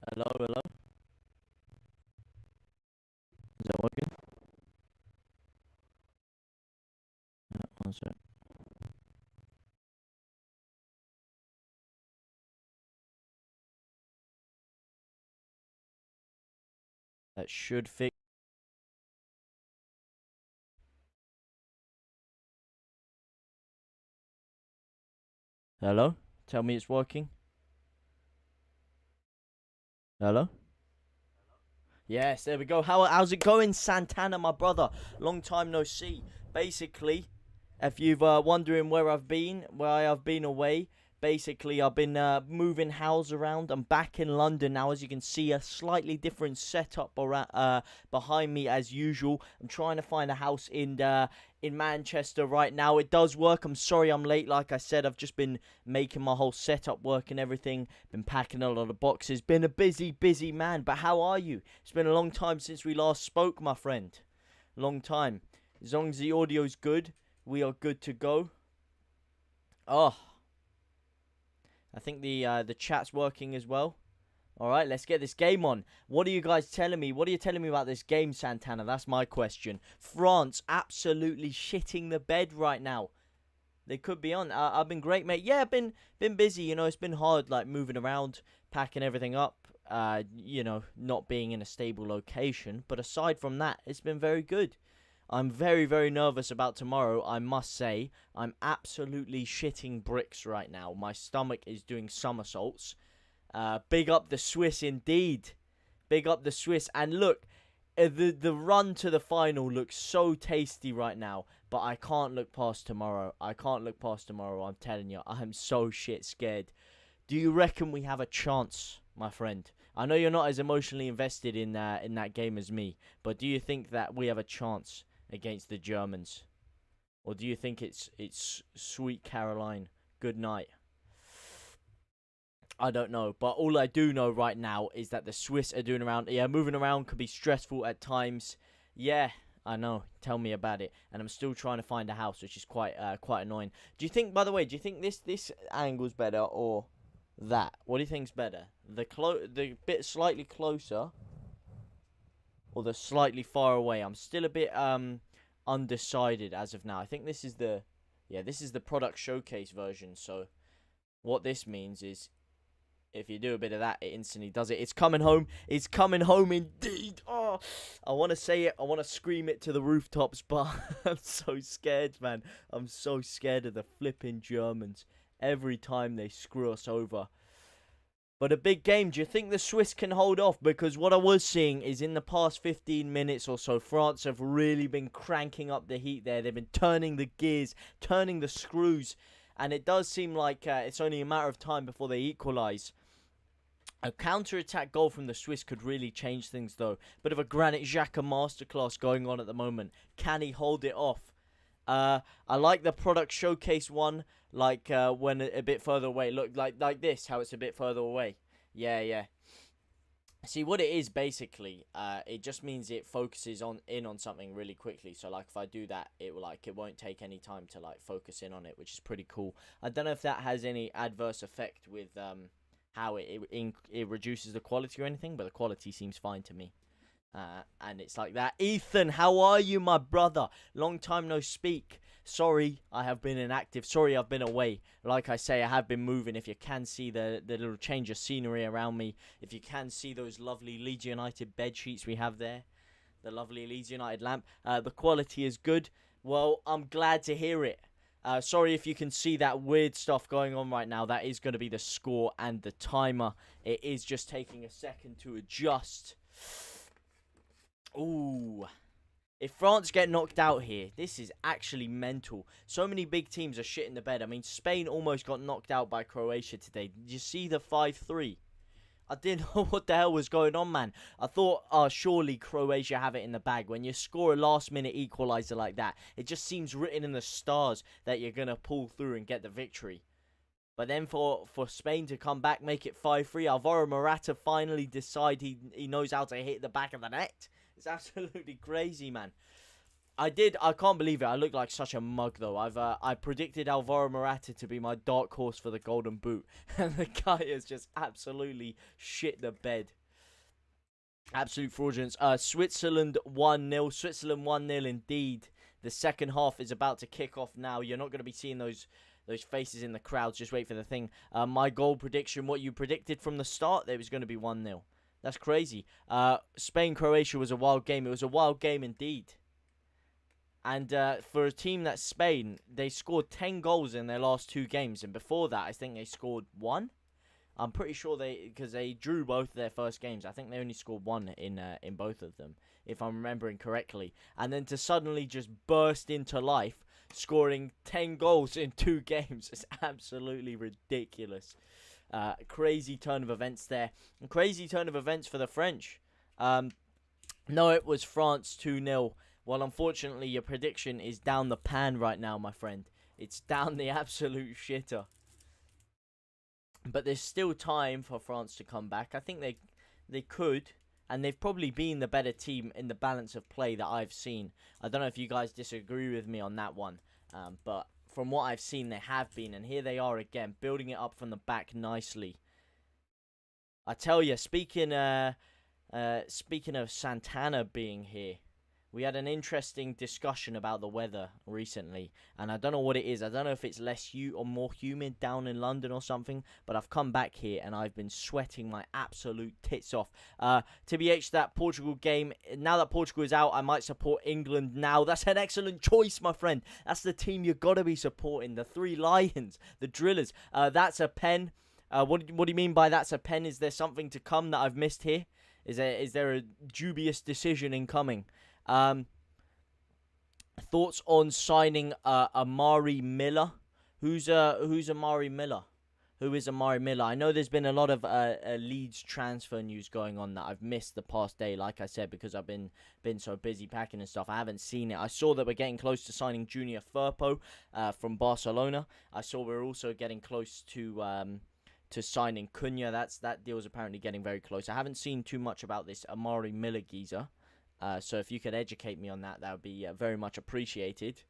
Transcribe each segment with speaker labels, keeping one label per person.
Speaker 1: Hello, hello. Is that working? One sec. That should fix. Hello? Tell me it's working. Hello? Yes, there we go. How's it going, Santana, my brother? Long time no see. Basically, if you've wondering where I have been away, basically I've been moving house around. I'm back in London now, as you can see, a slightly different setup around behind me as usual. I'm trying to find a house in Manchester right now. It does work. I'm sorry I'm late. Like I said, I've just been making my whole setup work and everything. Been packing a lot of boxes. Been a busy man. But how are you? It's been a long time since we last spoke, my friend. Long time. As long as the audio's good, we are good to go. Oh, I think the chat's working as well. All right, let's get this game on. What are you guys telling me? What are you telling me about this game, Santana? That's my question. France absolutely shitting the bed right now. They could be on. I've been great, mate. Yeah, been busy. You know, it's been hard, like moving around, packing everything up. You know, not being in a stable location. But aside from that, it's been very good. I'm very nervous about tomorrow, I must say. I'm absolutely shitting bricks right now. My stomach is doing somersaults. Big up the Swiss indeed. Big up the Swiss. And look, the run to the final looks so tasty right now. But I can't look past tomorrow. I can't look past tomorrow, I'm telling you. I'm so shit scared. Do you reckon we have a chance, my friend? I know you're not as emotionally invested in that game as me. But do you think that we have a chance against the Germans? Or do you think it's Sweet Caroline? Good night. I don't know, but all I do know right now is that the Swiss are doing around. Yeah, moving around can be stressful at times. Yeah, I know. Tell me about it. And I'm still trying to find a house, which is quite annoying. Do you think, by the way, do you think this angle's better or that? What do you think's better? The bit slightly closer or the slightly far away? I'm still a bit undecided as of now. I think this is the product showcase version. So what this means is, if you do a bit of that, it instantly does it. It's coming home. It's coming home indeed. Oh, I want to say it. I want to scream it to the rooftops, but I'm so scared, man. I'm so scared of the flipping Germans. Every time they screw us over. But a big game. Do you think the Swiss can hold off? Because what I was seeing is in the past 15 minutes or so, France have really been cranking up the heat there. They've been turning the gears, turning the screws. And it does seem like it's only a matter of time before they equalise. A counter-attack goal from the Swiss could really change things, though. Bit of a Granit Xhaka masterclass going on at the moment. Can he hold it off? I like the product showcase one, like when a bit further away. Look, like this, how it's a bit further away. Yeah. See, what it is, basically, it just means it focuses in on something really quickly. So, like, if I do that, it won't take any time to, like, focus in on it, which is pretty cool. I don't know if that has any adverse effect with how it reduces the quality or anything, but the quality seems fine to me. And it's like that. Ethan, how are you, my brother? Long time no speak. Sorry, I have been inactive. Sorry, I've been away. Like I say, I have been moving. If you can see the little change of scenery around me, if you can see those lovely Leeds United bed sheets we have there, the lovely Leeds United lamp, the quality is good. Well, I'm glad to hear it. Sorry if you can see that weird stuff going on right now. That is going to be the score and the timer. It is just taking a second to adjust. Ooh. If France get knocked out here, this is actually mental. So many big teams are shit in the bed. I mean, Spain almost got knocked out by Croatia today. Did you see the 5-3? I didn't know what the hell was going on, man. I thought, surely Croatia have it in the bag. When you score a last-minute equaliser like that, it just seems written in the stars that you're going to pull through and get the victory. But then for Spain to come back, make it 5-3, Alvaro Morata finally decide he knows how to hit the back of the net. It's absolutely crazy, man. I did. I can't believe it. I look like such a mug, though. I predicted Alvaro Morata to be my dark horse for the Golden Boot, and the guy has just absolutely shit the bed. Absolute fraudulence. Switzerland 1-0. Switzerland 1-0 indeed. The second half is about to kick off now. You're not going to be seeing those faces in the crowds. Just wait for the thing. My goal prediction, what you predicted from the start, it was going to be 1-0. That's crazy. Spain-Croatia was a wild game. It was a wild game indeed. And for a team that's Spain, they scored 10 goals in their last 2 games. And before that, I think they scored 1. I'm pretty sure because they drew both their first games. I think they only scored 1 in both of them, if I'm remembering correctly. And then to suddenly just burst into life, scoring 10 goals in 2 games, is absolutely ridiculous. Crazy turn of events there. And crazy turn of events for the French. No, it was France 2-0. Well, unfortunately, your prediction is down the pan right now, my friend. It's down the absolute shitter. But there's still time for France to come back. I think they could. And they've probably been the better team in the balance of play that I've seen. I don't know if you guys disagree with me on that one. But from what I've seen, they have been. And here they are again, building it up from the back nicely. I tell you, speaking of Santana being here, we had an interesting discussion about the weather recently, and I don't know what it is. I don't know if it's less or more humid down in London or something, but I've come back here and I've been sweating my absolute tits off. TBH, that Portugal game, now that Portugal is out, I might support England now. That's an excellent choice, my friend. That's the team you've got to be supporting. The 3 Lions, the Drillers. That's a pen. What do you mean by that's a pen? Is there something to come that I've missed here? Is there a dubious decision incoming? Thoughts on signing Amari Miller? Who's Amari Miller? Who is Amari Miller? I know there's been a lot of Leeds transfer news going on that I've missed the past day, like I said, because I've been so busy packing and stuff. I haven't seen it. I saw that we're getting close to signing Junior Firpo from Barcelona. I saw we're also getting close to signing Cunha. That deal's apparently getting very close. I haven't seen too much about this Amari Miller geezer. So if you could educate me on that would be very much appreciated.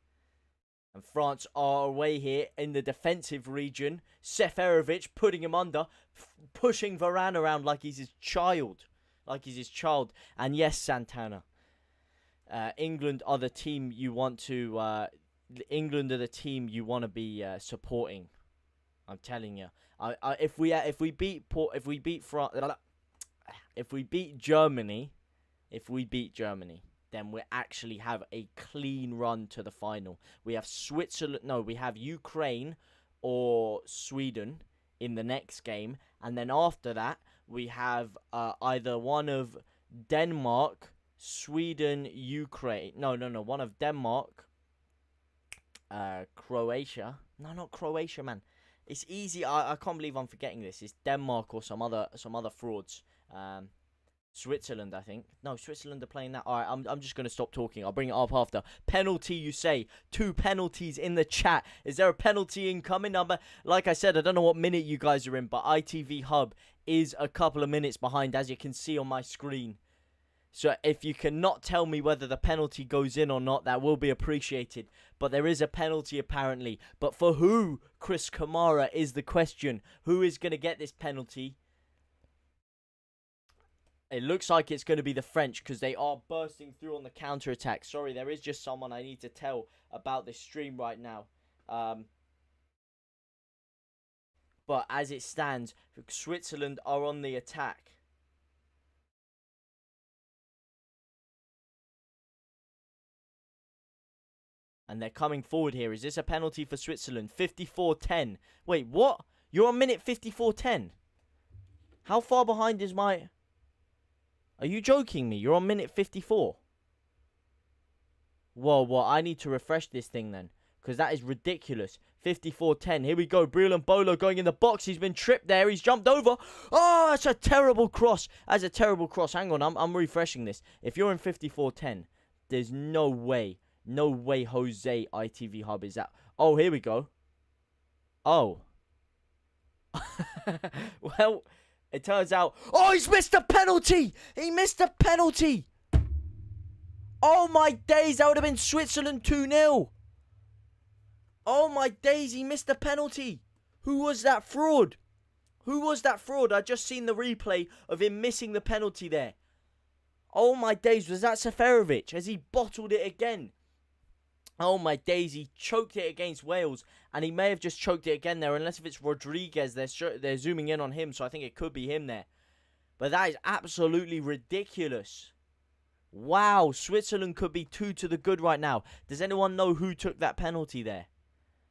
Speaker 1: And France are away here in the defensive region. Seferovic putting him under, pushing Varane around like he's his child. And yes, Santana. England are the team you want to. England are the team you want to be supporting. I'm telling you. If we beat Germany. If we beat Germany, then we actually have a clean run to the final. We have we have Ukraine or Sweden in the next game. And then after that, we have either one of Denmark, Sweden, Ukraine. No, one of Denmark, Croatia. No, not Croatia, man. It's easy. I can't believe I'm forgetting this. It's Denmark or some other frauds. Switzerland, I think. No, Switzerland are playing that. Alright, I'm just going to stop talking. I'll bring it up after. Penalty, you say. 2 penalties in the chat. Is there a penalty incoming? Like I said, I don't know what minute you guys are in, but ITV Hub is a couple of minutes behind, as you can see on my screen. So if you cannot tell me whether the penalty goes in or not, that will be appreciated. But there is a penalty apparently. But for who? Chris Kamara is the question. Who is going to get this penalty? It looks like it's going to be the French because they are bursting through on the counter-attack. Sorry, there is just someone I need to tell about this stream right now. But as it stands, Switzerland are on the attack. And they're coming forward here. Is this a penalty for Switzerland? 54-10. Wait, what? You're on minute 54-10. How far behind is my... Are you joking me? You're on minute 54. Whoa, I need to refresh this thing then. Because that is ridiculous. 54-10. Here we go. Breel Bolo going in the box. He's been tripped there. He's jumped over. Oh, that's a terrible cross. That's a terrible cross. Hang on, I'm refreshing this. If you're in 54-10, there's no way. No way Jose ITV Hub is that. Oh, here we go. Oh. Well... It turns out... Oh, he's missed a penalty! He missed a penalty! Oh my days, that would have been Switzerland 2-0. Oh my days, he missed the penalty. Who was that fraud? Who was that fraud? I just seen the replay of him missing the penalty there. Oh my days, was that Seferovic? Has he bottled it again? Oh my days, he choked it against Wales. And he may have just choked it again there. Unless if it's Rodriguez, they're zooming in on him. So I think it could be him there. But that is absolutely ridiculous. Wow, Switzerland could be 2 to the good right now. Does anyone know who took that penalty there?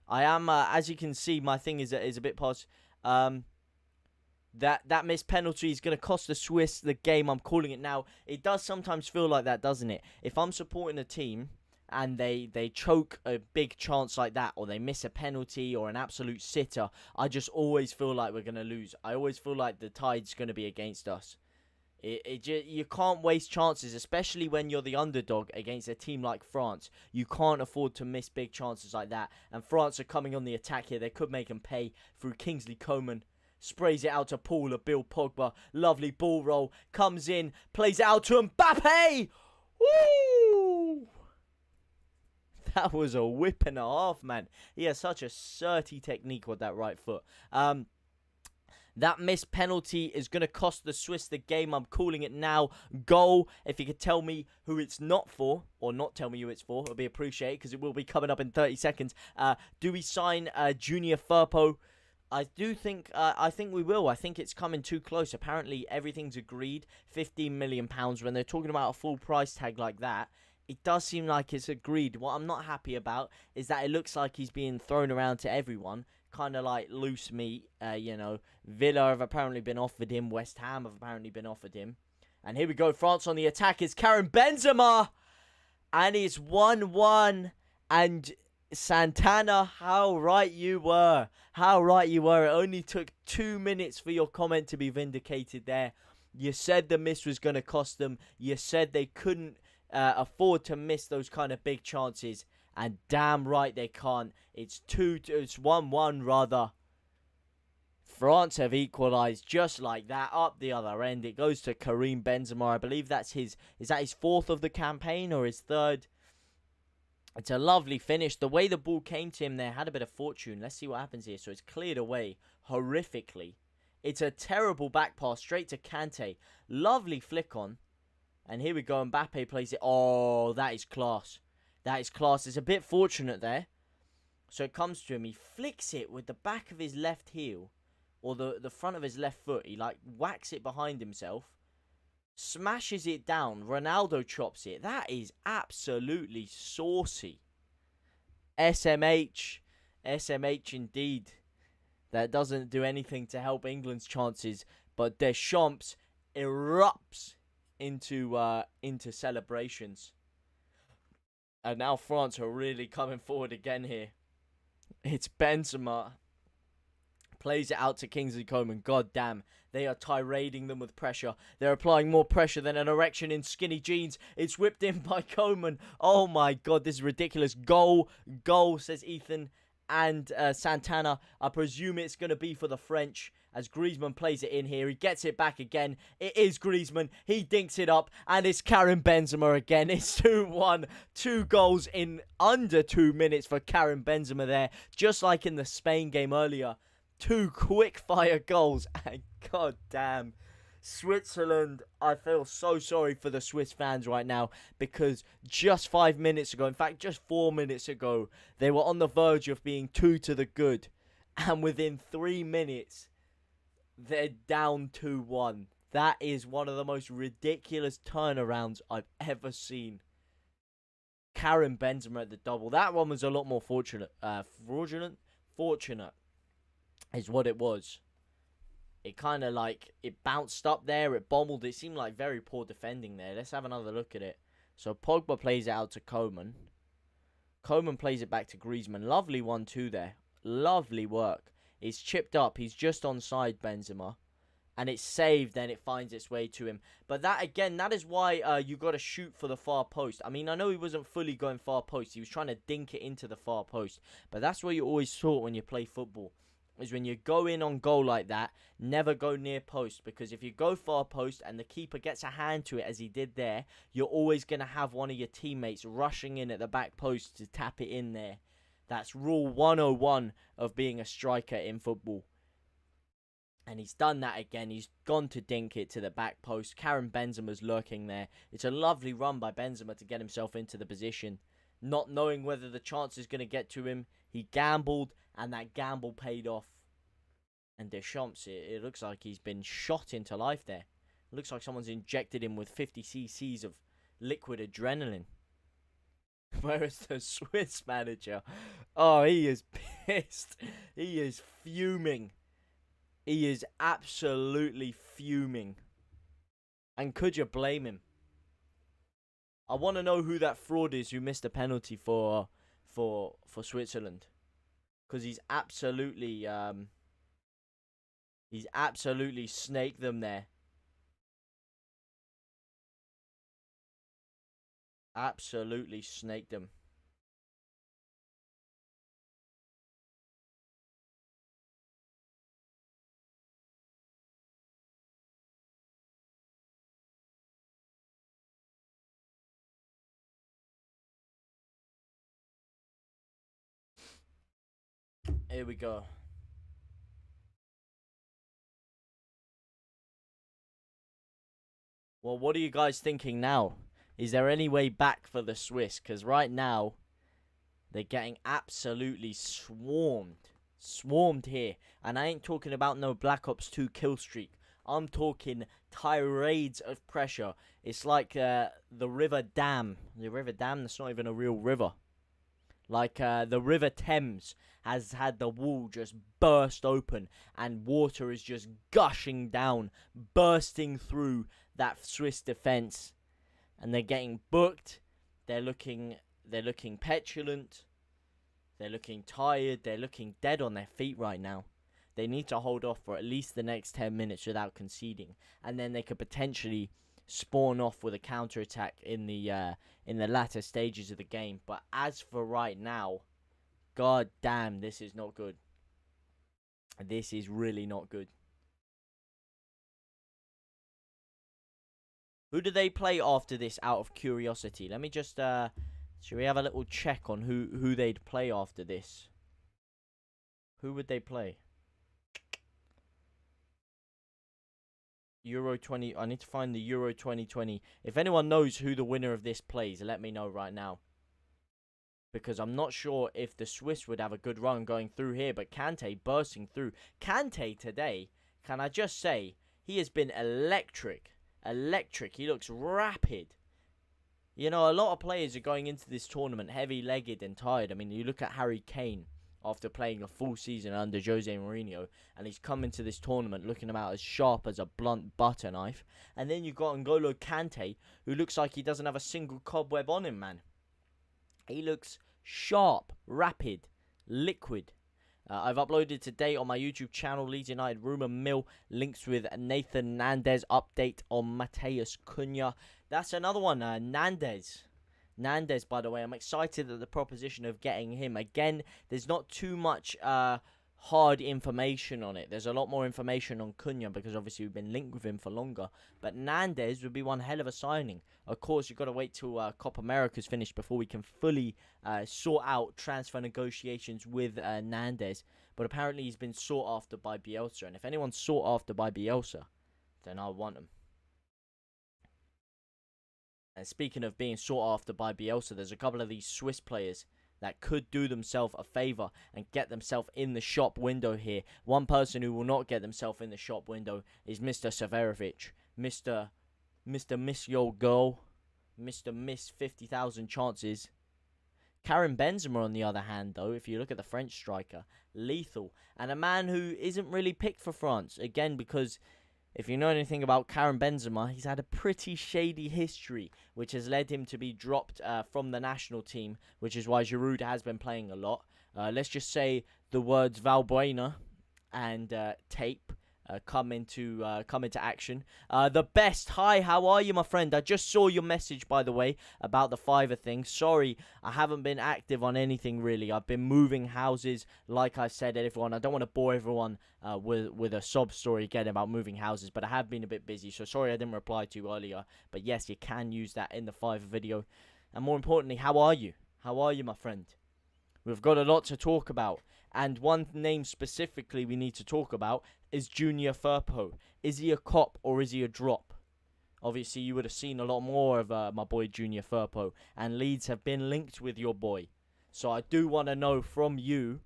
Speaker 1: I am, as you can see, my thing is a bit past. That missed penalty is going to cost the Swiss the game. I'm calling it now. It does sometimes feel like that, doesn't it? If I'm supporting a team and they choke a big chance like that, or they miss a penalty or an absolute sitter, I just always feel like we're going to lose. I always feel like the tide's going to be against us. You can't waste chances, especially when you're the underdog against a team like France. You can't afford to miss big chances like that. And France are coming on the attack here. They could make them pay through Kingsley Coman. Sprays it out to Paul of Bill Pogba. Lovely ball roll. Comes in. Plays it out to Mbappe. Woo! That was a whip and a half, man. He has such a certy technique with that right foot. That missed penalty is going to cost the Swiss the game. I'm calling it now. Goal. If you could tell me who it's not for, or not tell me who it's for, it'll be appreciated, because it will be coming up in 30 seconds. Do we sign Junior Firpo? I think we will. I think it's coming too close. Apparently, everything's agreed. £15 million. When they're talking about a full price tag like that, it does seem like it's agreed. What I'm not happy about is that it looks like he's being thrown around to everyone. Kind of like loose meat, you know. Villa have apparently been offered him. West Ham have apparently been offered him. And here we go. France on the attack. It's Karim Benzema. And it's 1-1. And Santana, how right you were. How right you were. It only took 2 minutes for your comment to be vindicated there. You said the miss was going to cost them. You said they couldn't afford to miss those kind of big chances. And damn right they can't. It's 1-1 rather. France have equalised just like that. Up the other end. It goes to Karim Benzema. I believe that's is that his 4th of the campaign or his 3rd? It's a lovely finish. The way the ball came to him there had a bit of fortune. Let's see what happens here. So it's cleared away horrifically. It's a terrible back pass straight to Kante. Lovely flick on. And here we go. Mbappe plays it. Oh, that is class. That is class. It's a bit fortunate there. So it comes to him. He flicks it with the back of his left heel. Or the front of his left foot. He like whacks it behind himself. Smashes it down. Ronaldo chops it. That is absolutely saucy. SMH. SMH indeed. That doesn't do anything to help England's chances. But Deschamps erupts into celebrations. And now France are really coming forward again here. It's Benzema. Plays it out to Kingsley Coman. God damn. They are tirading them with pressure. They're applying more pressure than an erection in skinny jeans. It's whipped in by Coman. Oh my god, this is ridiculous. Goal, says Ethan. And Santana. I presume it's going to be for the French. As Griezmann plays it in here. He gets it back again. It is Griezmann. He dinks it up. And it's Karim Benzema again. It's 2-1. 2 goals in under 2 minutes for Karim Benzema there. Just like in the Spain game earlier. 2 quick-fire goals. And god damn. Switzerland, I feel so sorry for the Swiss fans right now, because just 5 minutes ago, in fact just 4 minutes ago, they were on the verge of being 2 to the good, and within 3 minutes they're down 2-1. That is one of the most ridiculous turnarounds I've ever seen. Karim Benzema at the double. That one was a lot more fortunate. Fortunate is what it was. It kind of like, it bounced up there, it bombled. It seemed like very poor defending there. Let's have another look at it. So Pogba plays it out to Coman. Coman plays it back to Griezmann. Lovely 1-2 there. Lovely work. It's chipped up. He's just onside Benzema. And it's saved, then it finds its way to him. But that, again, that is why you got to shoot for the far post. I mean, I know he wasn't fully going far post. He was trying to dink it into the far post. But that's what you always thought when you play football. is when you go in on goal like that, never go near post, because if you go far post and the keeper gets a hand to it as he did there, you're always going to have one of your teammates rushing in at the back post to tap it in there. That's rule 101 of being a striker in football. And he's done that again. He's gone to dink it to the back post. Karim Benzema's lurking there. It's a lovely run by Benzema to get himself into the position. Not knowing whether the chance is going to get to him, he gambled, and that gamble paid off. And Deschamps, it looks like he's been shot into life there. It looks like someone's injected him with 50 cc's of liquid adrenaline. Whereas the Swiss manager, oh, he is pissed. He is fuming. He is absolutely fuming. And could you blame him? I want to know who that fraud is who missed a penalty for Switzerland, because he's absolutely snaked them there. Absolutely snaked them. Here we go. Well, what are you guys thinking now? Is there any way back for the Swiss? Because right now, they're getting absolutely swarmed. Swarmed here. And I ain't talking about no Black Ops 2 kill streak. I'm talking tirades of pressure. It's like the River Dam. The River Dam, that's not even a real river. Like the River Thames has had the wall just burst open, and water is just gushing down, bursting through that Swiss defense, and they're getting booked. They're looking petulant. They're looking tired. They're looking dead on their feet right now. They need to hold off for at least the next 10 minutes without conceding, and then they could potentially spawn off with a counter-attack in the latter stages of the game. But as for right now, god damn, this is not good. This is really not good. Who do they play after this, out of curiosity? Let me just should we have a little check on who they'd play after this? Who would they play? Euro 20. I need to find the Euro 2020. If anyone knows who the winner of this plays, let me know right now. Because I'm not sure if the Swiss would have a good run going through here. But Kante bursting through. Kante today, can I just say, he has been electric. Electric. He looks rapid. You know, a lot of players are going into this tournament heavy-legged and tired. I mean, you look at Harry Kane after playing a full season under Jose Mourinho, and he's come into this tournament looking about as sharp as a blunt butter knife. And then you've got N'Golo Kante, who looks like he doesn't have a single cobweb on him, man. He looks sharp, rapid, liquid. I've uploaded today on my YouTube channel, Leeds United Rumour Mill, links with Nathan Nandez, update on Mateus Cunha. That's another one, Nandez. Nandez, by the way, I'm excited at the proposition of getting him. Again, there's not too much hard information on it. There's a lot more information on Cunha because obviously we've been linked with him for longer. But Nandez would be one hell of a signing. Of course, you've got to wait till Copa America's finished before we can fully sort out transfer negotiations with Nandez. But apparently he's been sought after by Bielsa. And if anyone's sought after by Bielsa, then I want him. And speaking of being sought after by Bielsa, there's a couple of these Swiss players that could do themselves a favour and get themselves in the shop window here. One person who will not get themselves in the shop window is Mr. Severovic. Mr. Miss Your Goal. Mr. Miss 50,000 chances. Karim Benzema, on the other hand, though, if you look at the French striker, lethal. And a man who isn't really picked for France. Again, because if you know anything about Karim Benzema, he's had a pretty shady history, which has led him to be dropped from the national team, which is why Giroud has been playing a lot. Let's just say the words Valbuena and tape come into action. The best. Hi, how are you, my friend? I just saw your message, by the way, about the Fiverr thing. Sorry, I haven't been active on anything really. I've been moving houses, like I said, everyone. I don't want to bore everyone with a sob story again about moving houses, but I have been a bit busy, so sorry I didn't reply to you earlier. But yes, you can use that in the Fiverr video. And more importantly, how are you? How are you, my friend? We've got a lot to talk about. And one name specifically we need to talk about is Junior Firpo. Is he a cop or is he a drop? Obviously, you would have seen a lot more of my boy Junior Firpo. And Leeds have been linked with your boy. So I do want to know from you,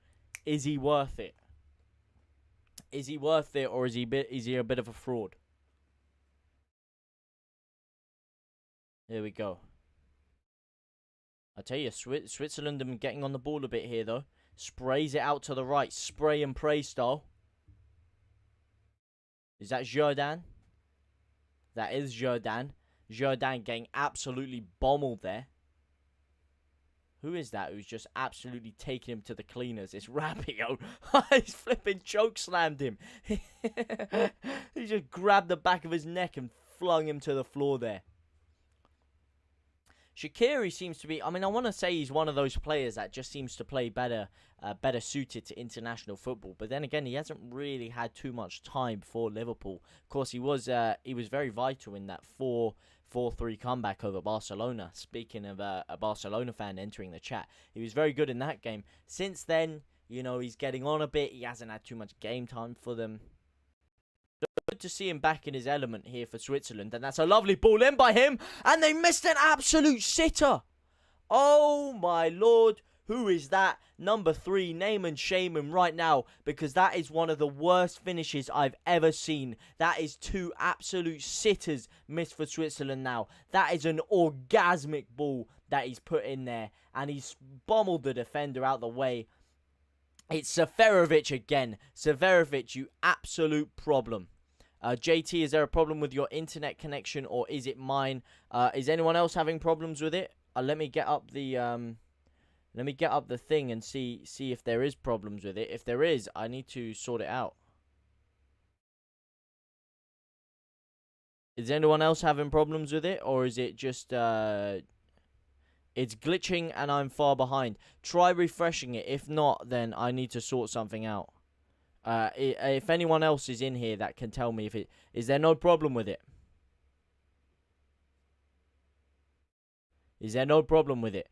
Speaker 1: is he worth it? Is he worth it or is he a bit of a fraud? There we go. I tell you, Switzerland are getting on the ball a bit here, though. Sprays it out to the right. Spray and pray style. Is that Jordan? That is Jordan. Jordan getting absolutely bommeled there. Who is that who's just absolutely taking him to the cleaners? It's Rabiot. He's flipping choke slammed him. He just grabbed the back of his neck and flung him to the floor there. Shaqiri seems to be, I mean, I want to say he's one of those players that just seems to play better suited to international football. But then again, he hasn't really had too much time for Liverpool. Of course, he was very vital in that 4-3 comeback over Barcelona. Speaking of a Barcelona fan entering the chat, he was very good in that game. Since then, you know, he's getting on a bit. He hasn't had too much game time for them. Good to see him back in his element here for Switzerland. And that's a lovely ball in by him. And they missed an absolute sitter. Oh, my Lord. Who is that? Number 3. Name and shame him right now. Because that is one of the worst finishes I've ever seen. That is 2 absolute sitters missed for Switzerland now. That is an orgasmic ball that he's put in there. And he's bommeled the defender out the way. It's Seferovic again. Seferovic, you absolute problem. JT, is there a problem with your internet connection or is it mine? Is anyone else having problems with it? Let me get up the thing and see if there is problems with it. If there is, I need to sort it out. Is anyone else having problems with it or is it just it's glitching and I'm far behind? Try refreshing it. If not, then I need to sort something out. If anyone else is in here that can tell me if it is there no problem with it. Is there no problem with it?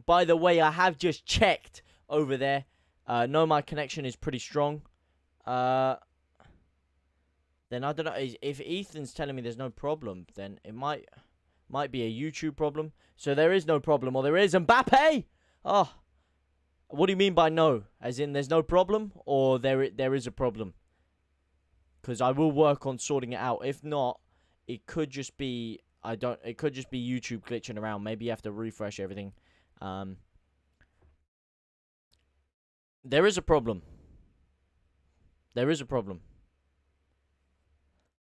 Speaker 1: By the way, I have just checked over there. No, my connection is pretty strong. Then I don't know. If Ethan's telling me there's no problem, then it might be a YouTube problem. So there is no problem, or there is. Mbappe! Oh. What do you mean by no? As in there's no problem, or there is a problem? Because I will work on sorting it out. If not, it could just be it could just be YouTube glitching around. Maybe you have to refresh everything. There is a problem. There is a problem.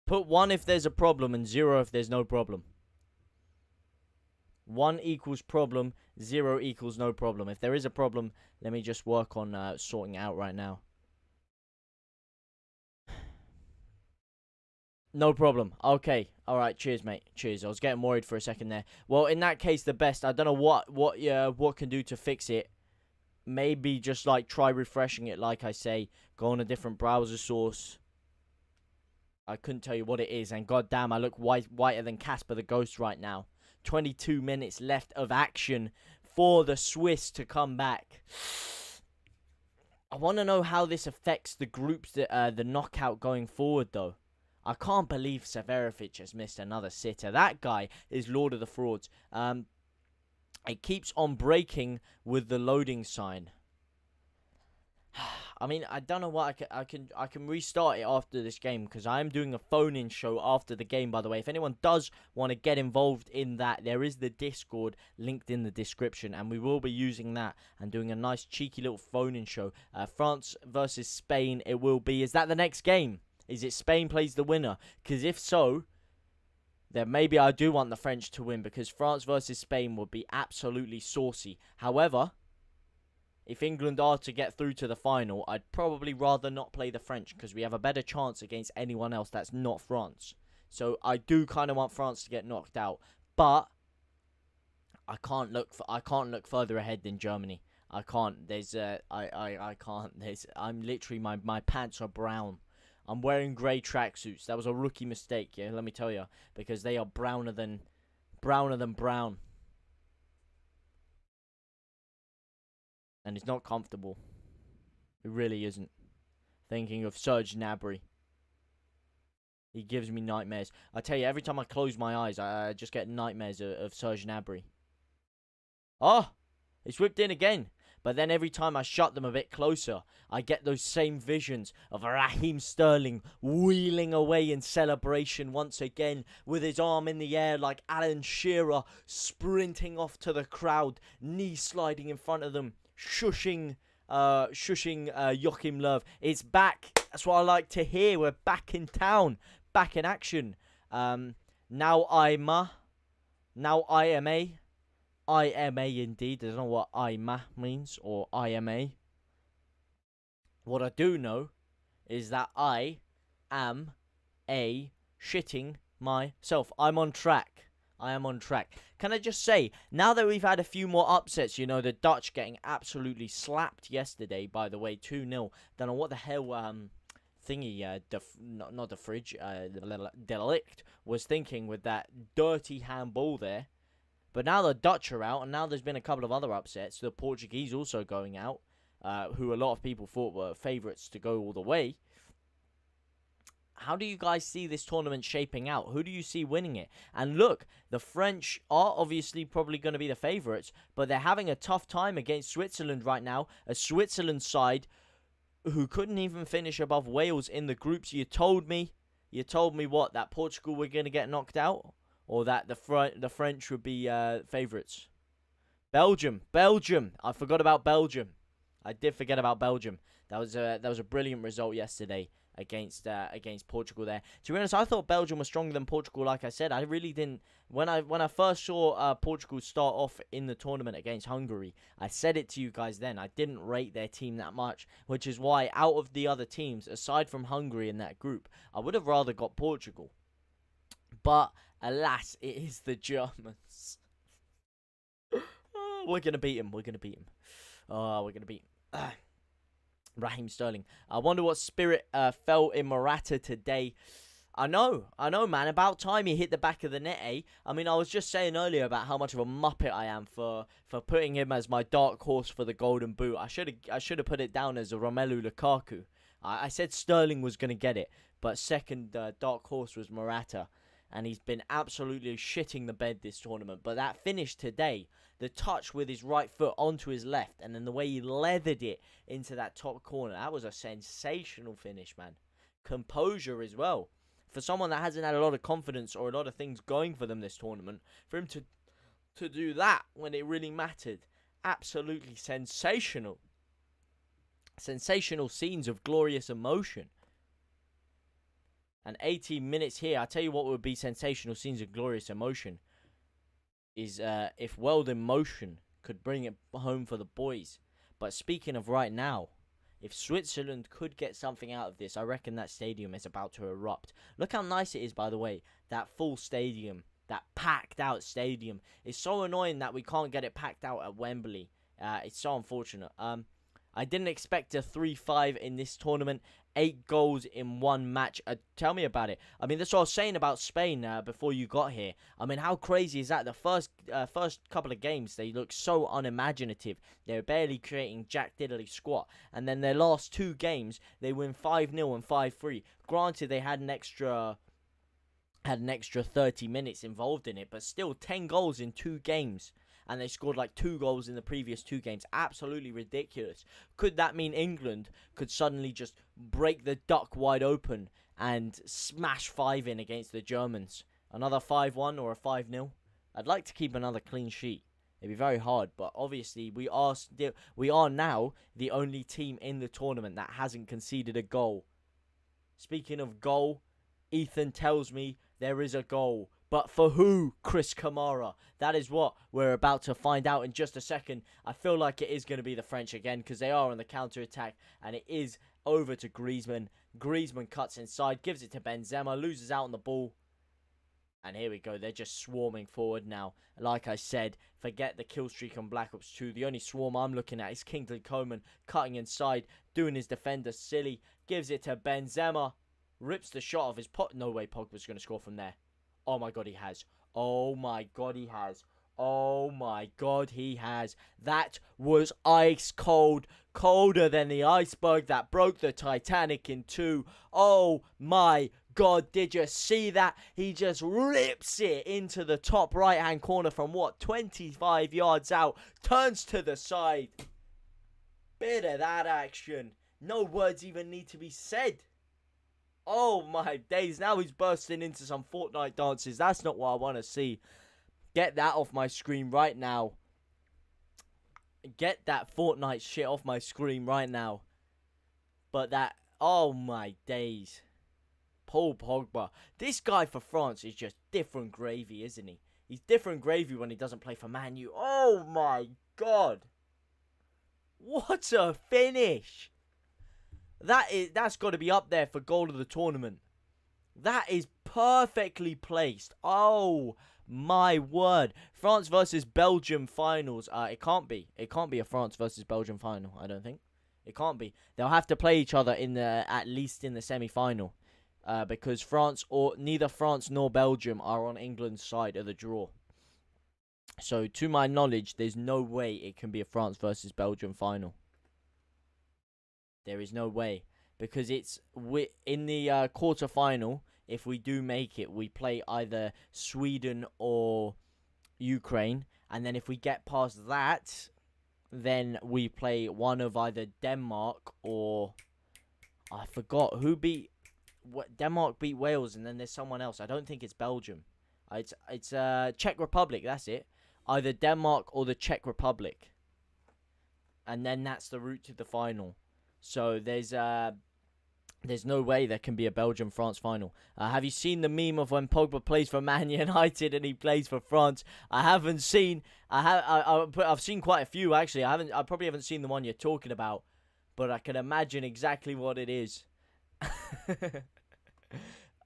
Speaker 1: Put 1 if there's a problem and 0 if there's no problem. 1 equals problem, 0 equals no problem. If there is a problem, let me just work on sorting it out right now. No problem. Okay. All right. Cheers, mate. Cheers. I was getting worried for a second there. Well, in that case, the best. I don't know what can do to fix it. Maybe just like try refreshing it, like I say. Go on a different browser source. I couldn't tell you what it is, and goddamn, I look whiter than Casper the Ghost right now. 22 minutes left of action for the Swiss to come back. I want to know how this affects the groups, the knockout going forward, though. I can't believe Seferovic has missed another sitter. That guy is Lord of the Frauds. It keeps on breaking with the loading sign. I mean, I don't know what I can restart it after this game because I am doing a phone-in show after the game, by the way. If anyone does want to get involved in that, there is the Discord linked in the description, and we will be using that and doing a nice cheeky little phone-in show. France versus Spain it will be. Is that the next game? Is it Spain plays the winner? Because if so, then maybe I do want the French to win because France versus Spain would be absolutely saucy. However, if England are to get through to the final, I'd probably rather not play the French because we have a better chance against anyone else that's not France. So I do kind of want France to get knocked out, but I can't look further ahead than Germany. I can't. I can't. I'm literally, my pants are brown. I'm wearing grey tracksuits. That was a rookie mistake, yeah, let me tell you, because they are browner than brown. And it's not comfortable. It really isn't. Thinking of Serge Gnabry. He gives me nightmares. I tell you, every time I close my eyes, I just get nightmares of Serge Gnabry. Oh, it's whipped in again. But then every time I shut them a bit closer, I get those same visions of Raheem Sterling wheeling away in celebration once again with his arm in the air like Alan Shearer, sprinting off to the crowd, knee sliding in front of them, shushing Joachim Löw. It's back. That's what I like to hear. We're back in town, back in action. Now IMA. IMA indeed. I don't know what IMA means or IMA. What I do know is that I am shitting myself. I'm on track. I am on track. Can I just say, now that we've had a few more upsets, you know, the Dutch getting absolutely slapped yesterday, by the way, 2-0. Don't know what the hell not the fridge, Delict was thinking with that dirty handball there. But now the Dutch are out, and now there's been a couple of other upsets. The Portuguese also going out, who a lot of people thought were favourites to go all the way. How do you guys see this tournament shaping out? Who do you see winning it? And look, the French are obviously probably going to be the favourites, but they're having a tough time against Switzerland right now. A Switzerland side who couldn't even finish above Wales in the groups. You told me what? That Portugal were going to get knocked out? Or that the French would be favourites. Belgium. I forgot about Belgium. I did forget about Belgium. That was a brilliant result yesterday against Portugal there. To be honest, I thought Belgium was stronger than Portugal. Like I said, I really didn't. When I first saw Portugal start off in the tournament against Hungary, I said it to you guys then. I didn't rate their team that much, which is why out of the other teams, aside from Hungary in that group, I would have rather got Portugal. But alas, it is the Germans. We're going to beat him. Oh, we're going to beat him. Raheem Sterling. I wonder what spirit fell in Morata today. I know, man. About time he hit the back of the net, eh? I mean, I was just saying earlier about how much of a muppet I am for putting him as my dark horse for the Golden Boot. I should have put it down as a Romelu Lukaku. I said Sterling was going to get it, but second dark horse was Morata. And he's been absolutely shitting the bed this tournament. But that finish today, the touch with his right foot onto his left, and then the way he leathered it into that top corner, that was a sensational finish, man. Composure as well. For someone that hasn't had a lot of confidence or a lot of things going for them this tournament, for him to do that when it really mattered, absolutely sensational. Sensational scenes of glorious emotion. And 18 minutes here, I'll tell you what would be sensational scenes of glorious emotion is if World in Motion could bring it home for the boys. But speaking of right now, if Switzerland could get something out of this, I reckon that stadium is about to erupt. Look how nice it is, by the way. That full stadium, that packed out stadium. It's so annoying that we can't get it packed out at Wembley. It's so unfortunate. I didn't expect a 3-5 in this tournament. 8 goals in one match. Tell me about it. I mean, that's what I was saying about Spain before you got here. I mean, how crazy is that? The first couple of games, they look so unimaginative. They're barely creating jack diddly squat. And then their last 2 games, they win 5-0 and 5-3. Granted, they had an extra 30 minutes involved in it, but still 10 goals in 2 games. And they scored like 2 goals in the previous 2 games. Absolutely ridiculous. Could that mean England could suddenly just break the duck wide open and smash 5 in against the Germans? Another 5-1 or a 5-0? I'd like to keep another clean sheet. It'd be very hard, but obviously we are now the only team in the tournament that hasn't conceded a goal. Speaking of goal, Ethan tells me there is a goal. But for who? Chris Kamara. That is what we're about to find out in just a second. I feel like it is going to be the French again because they are on the counter-attack. And it is over to Griezmann. Griezmann cuts inside, gives it to Benzema, loses out on the ball. And here we go. They're just swarming forward now. Like I said, forget the kill streak on Black Ops 2. The only swarm I'm looking at is Kingsley Coman cutting inside, doing his defender silly. Gives it to Benzema. Rips the shot off his pot. No way Pogba's going to score from there. Oh my god, he has. Oh my god, he has. Oh my god, he has. That was ice cold. Colder than the iceberg that broke the Titanic in two. Oh my god, did you see that? He just rips it into the top right hand corner from what, 25 yards out. Turns to the side. Bit of that action. No words even need to be said. Oh my days, now he's bursting into some Fortnite dances. That's not what I want to see. Get that off my screen right now. Get that Fortnite shit off my screen right now. But that, oh my days. Paul Pogba. This guy for France is just different gravy, isn't he? He's different gravy when he doesn't play for Man U. Oh my god. What a finish. That's got to be up there for goal of the tournament. That is perfectly placed. Oh my word. France versus Belgium finals. It can't be. It can't be a France versus Belgium final, I don't think. It can't be. They'll have to play each other in the at least in the semi-final. Because neither France nor Belgium are on England's side of the draw. So to my knowledge, there's no way it can be a France versus Belgium final. There is no way, because it's in the quarter-final. If we do make it, we play either Sweden or Ukraine. And then if we get past that, then we play one of either Denmark or... I forgot who beat... Denmark beat Wales, and then there's someone else. I don't think it's Belgium. It's Czech Republic, that's it. Either Denmark or the Czech Republic. And then that's the route to the final. So there's no way there can be a Belgium-France final. Have you seen the meme of when Pogba plays for Man United and he plays for France? I haven't seen. I've seen quite a few actually. I probably haven't seen the one you're talking about, but I can imagine exactly what it is.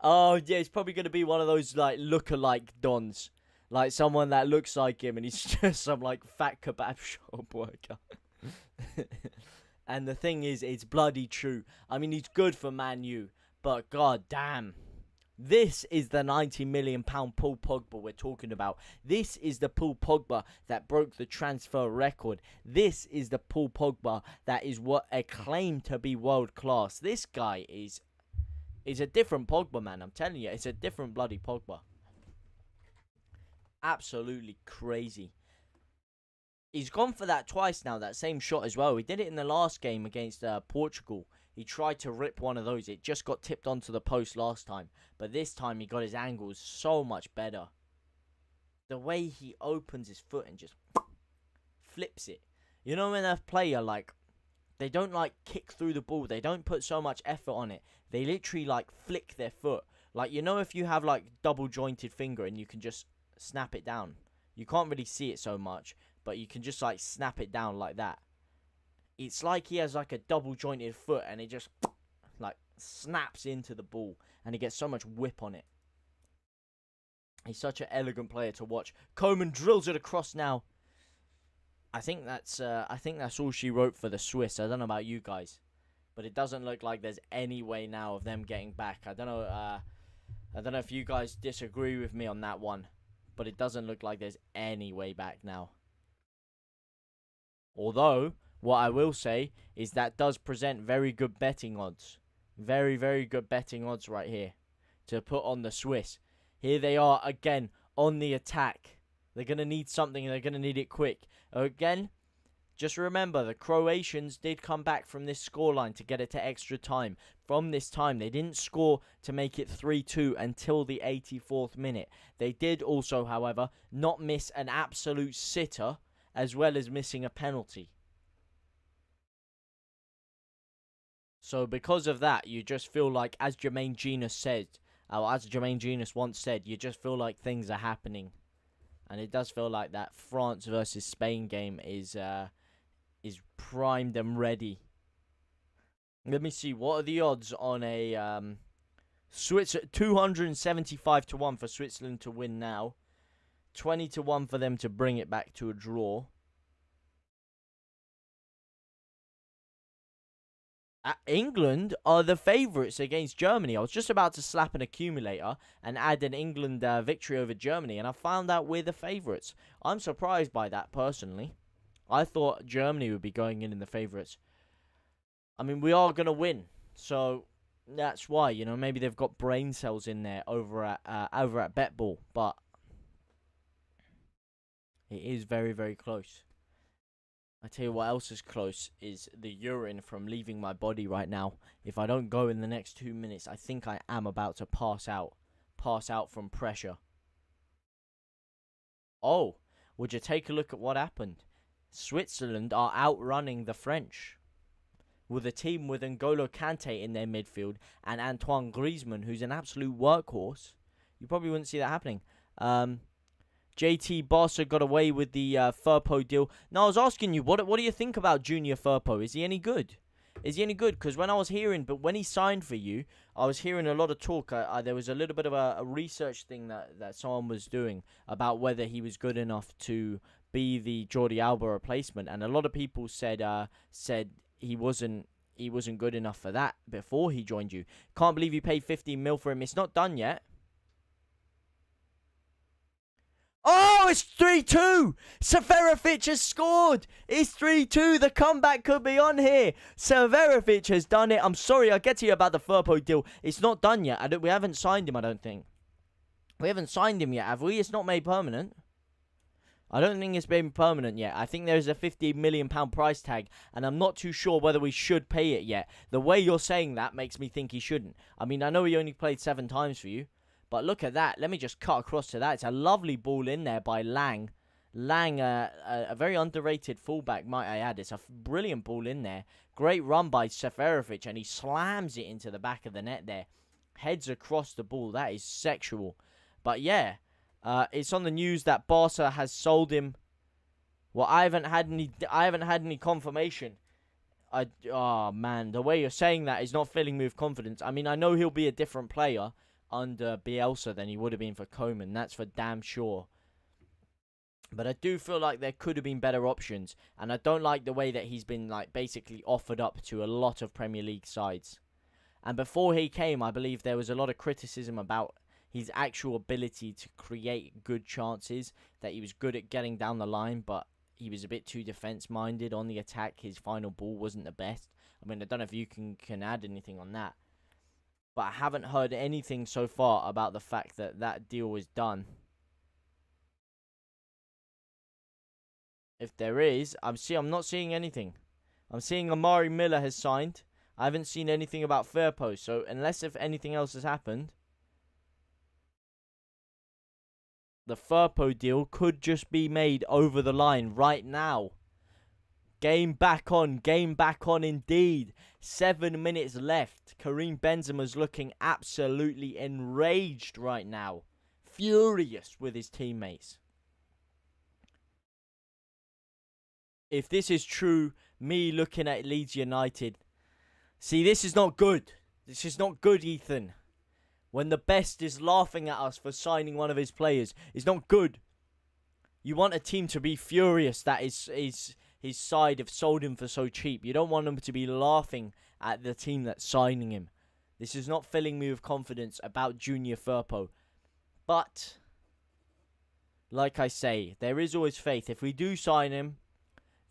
Speaker 1: Oh yeah, it's probably gonna be one of those like look-alike dons, like someone that looks like him and he's just some like fat kebab shop worker. And the thing is, it's bloody true. I mean, he's good for Man U, but god damn. This is the £90 million Paul Pogba we're talking about. This is the Paul Pogba that broke the transfer record. This is the Paul Pogba that is what acclaimed to be world class. This guy is a different Pogba, man. I'm telling you, it's a different bloody Pogba. Absolutely crazy. He's gone for that twice now, that same shot as well. He did it in the last game against Portugal. He tried to rip one of those. It just got tipped onto the post last time. But this time he got his angles so much better. The way he opens his foot and just flips it. You know when a player, like, they don't, like, kick through the ball. They don't put so much effort on it. They literally, like, flick their foot. Like, you know if you have, like, double-jointed finger and you can just snap it down. You can't really see it so much. But you can just, like, snap it down like that. It's like he has, like, a double-jointed foot. And it just, like, snaps into the ball. And he gets so much whip on it. He's such an elegant player to watch. Coman drills it across now. I think that's all she wrote for the Swiss. I don't know about you guys. But it doesn't look like there's any way now of them getting back. I don't know if you guys disagree with me on that one. But it doesn't look like there's any way back now. Although, what I will say is that does present very good betting odds. Very, very good betting odds right here to put on the Swiss. Here they are again on the attack. They're going to need something and they're going to need it quick. Again, just remember the Croatians did come back from this scoreline to get it to extra time. From this time, they didn't score to make it 3-2 until the 84th minute. They did also, however, not miss an absolute sitter as well as missing a penalty. So because of that, you just feel like, as Jermaine Genius said, As Jermaine Genius once said, you just feel like things are happening. And it does feel like that France versus Spain game is primed and ready. Let me see. What are the odds on a Switzerland? 275 to 1 for Switzerland to win now. 20 to 1 for them to bring it back to a draw. England are the favourites against Germany. I was just about to slap an accumulator and add an England victory over Germany, and I found out we're the favourites. I'm surprised by that, personally. I thought Germany would be going in the favourites. I mean, we are going to win, so that's why, you know, maybe they've got brain cells in there over at BetBall, but it is very, very close. I tell you what else is close is the urine from leaving my body right now. If I don't go in the next 2 minutes, I think I am about to pass out. Pass out from pressure. Oh, would you take a look at what happened? Switzerland are outrunning the French. With a team with N'Golo Kante in their midfield and Antoine Griezmann, who's an absolute workhorse. You probably wouldn't see that happening. JT Barca got away with the Firpo deal. Now, I was asking you, what do you think about Junior Firpo? Is he any good? Is he any good? Because when I was hearing, but when he signed for you, I was hearing a lot of talk. There was a little bit of a research thing that someone was doing about whether he was good enough to be the Jordi Alba replacement, and a lot of people said he wasn't good enough for that before he joined you. Can't believe you paid 15 mil for him. It's not done yet. Oh, it's 3-2. Seferovic has scored. It's 3-2. The comeback could be on here. Seferovic has done it. I'm sorry, I'll get to you about the Firpo deal. It's not done yet. We haven't signed him, I don't think. We haven't signed him yet, have we? It's not made permanent. I don't think it's been permanent yet. I think there's a £50 million price tag, and I'm not too sure whether we should pay it yet. The way you're saying that makes me think he shouldn't. I mean, I know he only played 7 times for you. But look at that. Let me just cut across to that. It's a lovely ball in there by Lang. Lang, a very underrated fullback, might I add. It's a brilliant ball in there. Great run by Seferovic, and he slams it into the back of the net there. Heads across the ball. That is sexual. But yeah, it's on the news that Barca has sold him. Well, I haven't had any confirmation. Oh man, the way you're saying that is not filling me with confidence. I mean, I know he'll be a different player under Bielsa than he would have been for Koeman. That's for damn sure. But I do feel like there could have been better options. And I don't like the way that he's been like basically offered up to a lot of Premier League sides. And before he came, I believe there was a lot of criticism about his actual ability to create good chances. That he was good at getting down the line, but he was a bit too defense-minded on the attack. His final ball wasn't the best. I mean, I don't know if you can add anything on that. But I haven't heard anything so far about the fact that that deal is done. If there is, I'm not seeing anything. I'm seeing Amari Miller has signed. I haven't seen anything about Firpo. So unless if anything else has happened, the Firpo deal could just be made over the line right now. Game back on indeed. 7 minutes left. Karim Benzema's looking absolutely enraged right now. Furious with his teammates. If this is true, me looking at Leeds United. See, this is not good. This is not good, Ethan. When the best is laughing at us for signing one of his players. It's not good. You want a team to be furious that his side have sold him for so cheap. You don't want them to be laughing at the team that's signing him. This is not filling me with confidence about Junior Firpo. But, like I say, there is always faith. If we do sign him,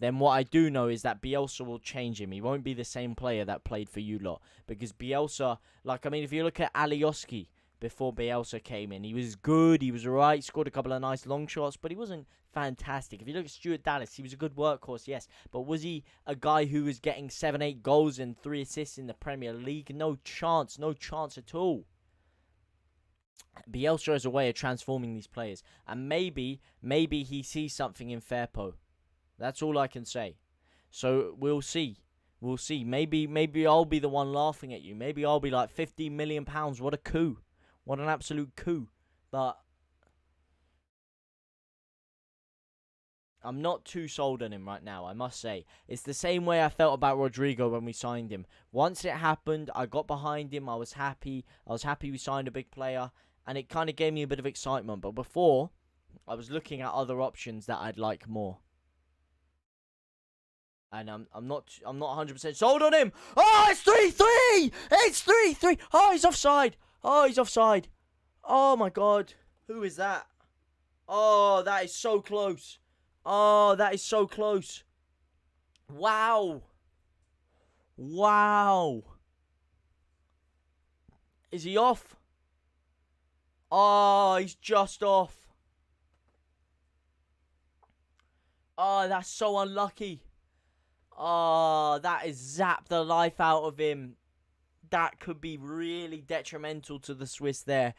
Speaker 1: then what I do know is that Bielsa will change him. He won't be the same player that played for you lot. Because Bielsa, if you look at Alioski before Bielsa came in, he was good, he was alright, scored a couple of nice long shots, but he wasn't fantastic. If you look at Stuart Dallas, he was a good workhorse, yes. But was he a guy who was getting 7-8 goals and 3 assists in the Premier League? No chance at all. Bielsa has a way of transforming these players. And maybe he sees something in Firpo. That's all I can say. So we'll see. We'll see. Maybe I'll be the one laughing at you. Maybe I'll be like £50 million. What a coup. What an absolute coup. But I'm not too sold on him right now, I must say. It's the same way I felt about Rodrigo when we signed him. Once it happened, I got behind him. I was happy. I was happy we signed a big player. And it kind of gave me a bit of excitement. But before, I was looking at other options that I'd like more. And I'm not 100% sold on him. Oh, it's 3-3. It's 3-3. Oh, he's offside. Oh, he's offside. Oh, my God. Who is that? Oh, that is so close. Oh, that is so close. Wow. Wow. Is he off? Oh, he's just off. Oh, that's so unlucky. Oh, that has zapped the life out of him. That could be really detrimental to the Swiss there.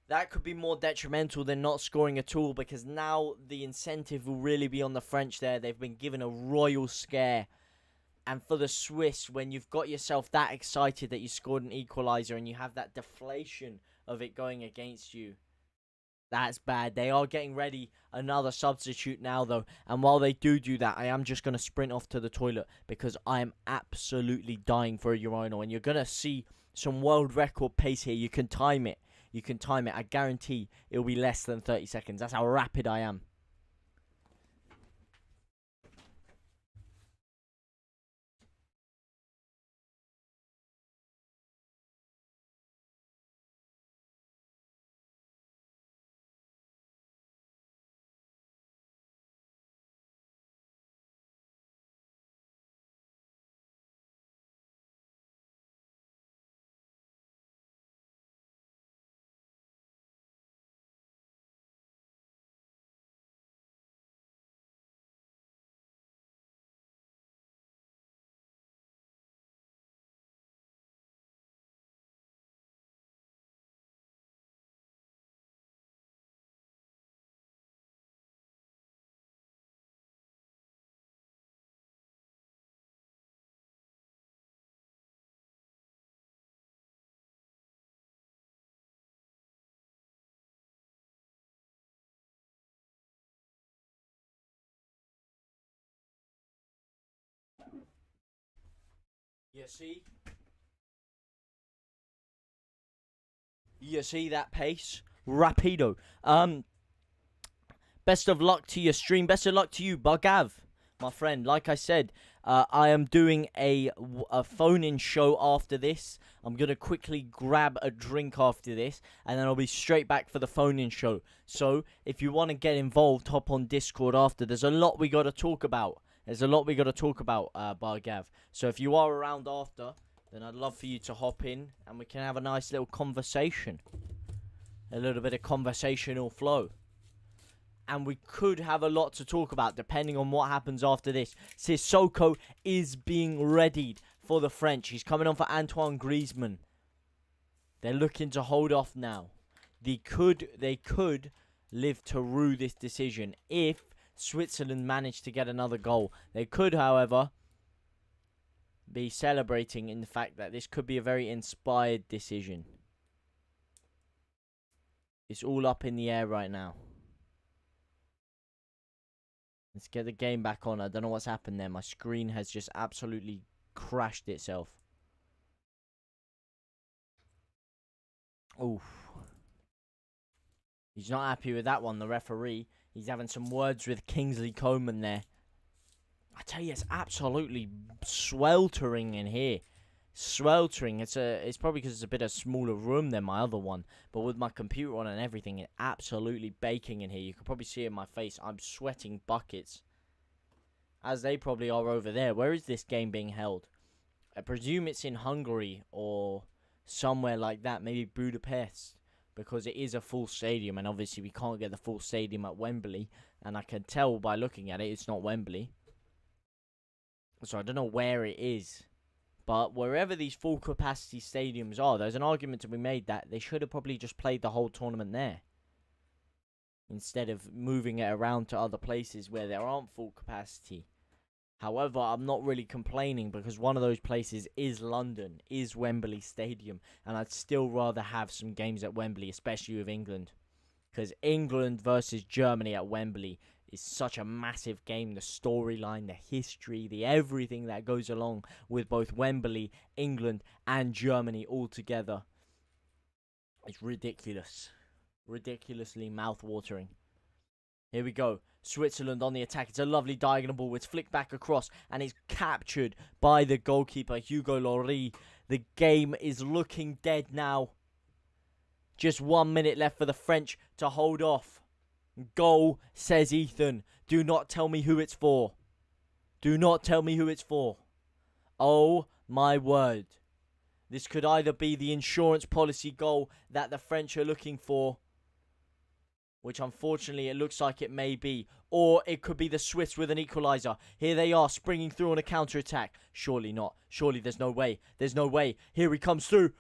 Speaker 1: That could be more detrimental than not scoring at all, because now the incentive will really be on the French there. They've been given a royal scare. And for the Swiss, when you've got yourself that excited that you scored an equaliser and you have that deflation of it going against you, that's bad. They are getting ready another substitute now, though. And while they do that, I am just going to sprint off to the toilet because I am absolutely dying for a urinal. And you're going to see some world record pace here. You can time it. You can time it. I guarantee it'll be less than 30 seconds. That's how rapid I am. You see? You see that pace? Rapido. Best of luck to your stream. Best of luck to you, Bagav, my friend. Like I said, I am doing a phone-in show after this. I'm going to quickly grab a drink after this, and then I'll be straight back for the phone-in show. So, if you want to get involved, hop on Discord after. There's a lot we got to talk about. Bagav. So, if you are around after, then I'd love for you to hop in, and we can have a nice little conversation. A little bit of conversational flow. And we could have a lot to talk about depending on what happens after this. Sissoko is being readied for the French. He's coming on for Antoine Griezmann. They're looking to hold off now. They could live to rue this decision if Switzerland managed to get another goal. They could, however, be celebrating in the fact that this could be a very inspired decision. It's all up in the air right now. Let's get the game back on. I don't know what's happened there. My screen has just absolutely crashed itself. Oof. He's not happy with that one, the referee. He's having some words with Kingsley Coman there. I tell you, it's absolutely sweltering in here. Sweltering. It's probably because it's a bit of smaller room than my other one. But with my computer on and everything, it's absolutely baking in here. You can probably see it in my face. I'm sweating buckets. As they probably are over there. Where is this game being held? I presume it's in Hungary or somewhere like that. Maybe Budapest. Because it is a full stadium. And obviously we can't get the full stadium at Wembley. And I can tell by looking at it, it's not Wembley. So I don't know where it is. But wherever these full capacity stadiums are, there's an argument to be made that they should have probably just played the whole tournament there. Instead of moving it around to other places where there aren't full capacity. However, I'm not really complaining because one of those places is London, is Wembley Stadium. And I'd still rather have some games at Wembley, especially with England. Because England versus Germany at Wembley is such a massive game. The storyline, the history, the everything that goes along with both Wembley, England, and Germany all together. It's ridiculous. Ridiculously mouth-watering. Here we go. Switzerland on the attack. It's a lovely diagonal ball. It's flicked back across and it's captured by the goalkeeper, Hugo Lloris. The game is looking dead now. Just 1 minute left for the French to hold off. Goal, says Ethan. Do not tell me who it's for. Do not tell me who it's for. Oh my word. This could either be the insurance policy goal that the French are looking for, which unfortunately it looks like it may be, or it could be the Swiss with an equaliser. Here they are, springing through on a counter-attack. Surely not. Surely there's no way. There's no way. Here he comes through.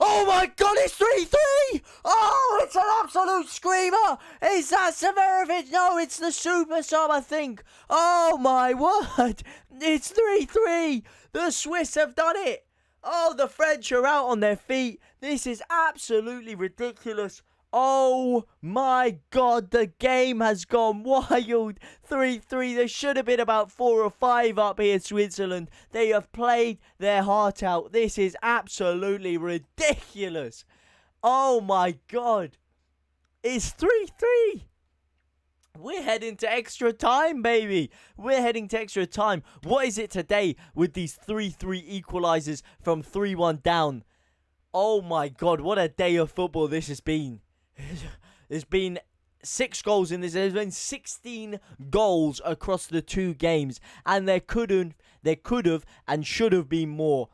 Speaker 1: Oh my God, it's 3-3! Oh, it's an absolute screamer! Is that Severovic? No, it's the super sub, I think. Oh my word! It's 3-3! The Swiss have done it! Oh, the French are out on their feet. This is absolutely ridiculous. Oh my God, the game has gone wild. 3-3. There should have been about 4 or 5 up here, Switzerland. They have played their heart out. This is absolutely ridiculous. Oh my God. It's 3-3. We're heading to extra time, baby. We're heading to extra time. What is it today with these 3-3 equalizers from 3-1 down? Oh my God, what a day of football this has been. There's been 6 goals in this. There's been 16 goals across the 2 games. And there could have and should have been more.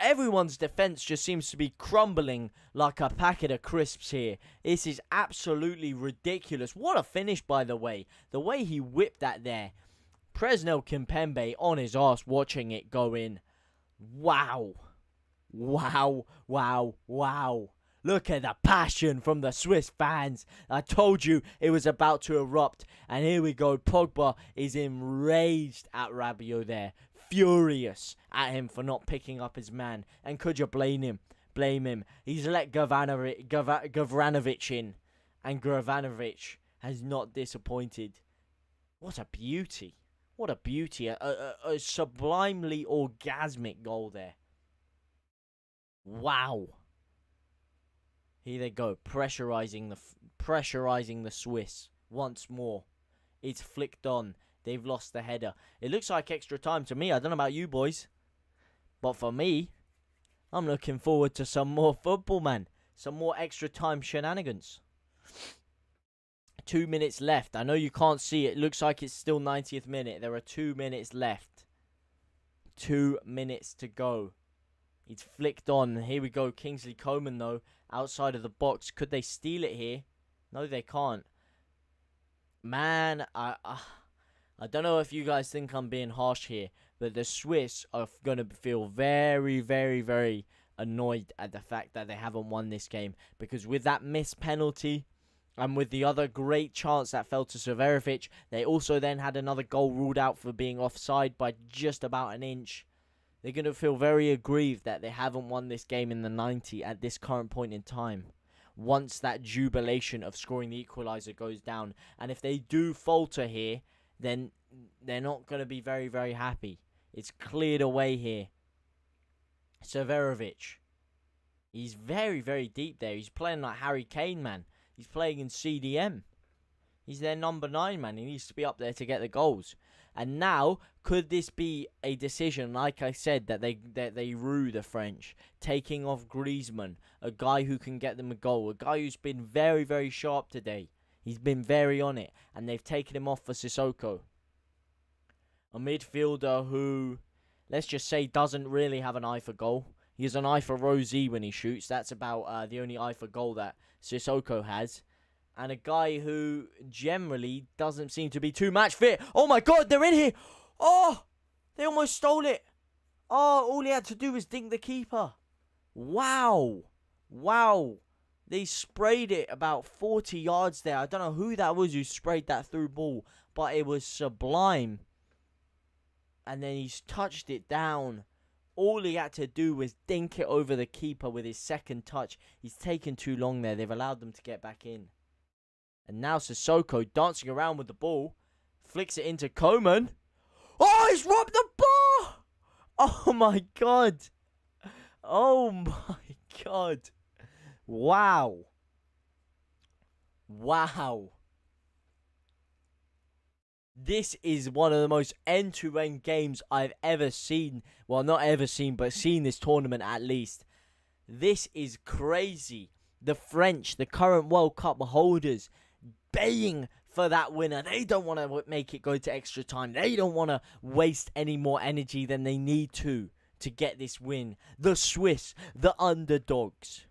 Speaker 1: Everyone's defense just seems to be crumbling like a packet of crisps here. This is absolutely ridiculous. What a finish, by the way. The way he whipped that there. Presnel Kimpembe on his arse watching it go in. Wow. Wow, wow, wow. Look at the passion from the Swiss fans. I told you it was about to erupt. And here we go. Pogba is enraged at Rabiot there. Furious at him for not picking up his man. And could you blame him? Blame him. He's let Gavranovic in. And Gavranovic has not disappointed. What a beauty. What a beauty. A sublimely orgasmic goal there. Wow. Here they go, pressurizing the Swiss once more. It's flicked on. They've lost the header. It looks like extra time to me. I don't know about you boys, but for me, I'm looking forward to some more football, man. Some more extra time shenanigans. 2 minutes left. I know you can't see it. It looks like it's still 90th minute. There are 2 minutes left. 2 minutes to go. It's flicked on. Here we go. Kingsley Coman, though, outside of the box. Could they steal it here? No, they can't. Man, I don't know if you guys think I'm being harsh here, but the Swiss are going to feel very, very, very annoyed at the fact that they haven't won this game. Because with that missed penalty and with the other great chance that fell to Severovic, they also then had another goal ruled out for being offside by just about an inch. They're going to feel very aggrieved that they haven't won this game in the 90 at this current point in time. Once that jubilation of scoring the equaliser goes down. And if they do falter here, then they're not going to be very, very happy. It's cleared away here. Severovic. He's very, very deep there. He's playing like Harry Kane, man. He's playing in CDM. He's their number 9, man. He needs to be up there to get the goals. And now, could this be a decision, like I said, that they rue the French, taking off Griezmann, a guy who can get them a goal, a guy who's been very, very sharp today. He's been very on it, and they've taken him off for Sissoko. A midfielder who, let's just say, doesn't really have an eye for goal. He has an eye for Rosie when he shoots. That's about the only eye for goal that Sissoko has. And a guy who generally doesn't seem to be too match fit. Oh my God, they're in here. Oh, they almost stole it. Oh, all he had to do was dink the keeper. Wow. Wow. They sprayed it about 40 yards there. I don't know who that was who sprayed that through ball, but it was sublime. and then he's touched it down. All he had to do was dink it over the keeper with his second touch. He's taken too long there. They've allowed them to get back in. And now Sissoko dancing around with the ball. Flicks it into Coman. Oh, he's robbed the ball! Oh my god. Oh my god. Wow. Wow. This is one of the most end-to-end games I've ever seen. Well, not ever seen, but seen this tournament at least. This is crazy. The French, the current World Cup holders, baying for that winner. They don't want to make it go to extra time. They don't want to waste any more energy than they need to get this win. The Swiss, the underdogs.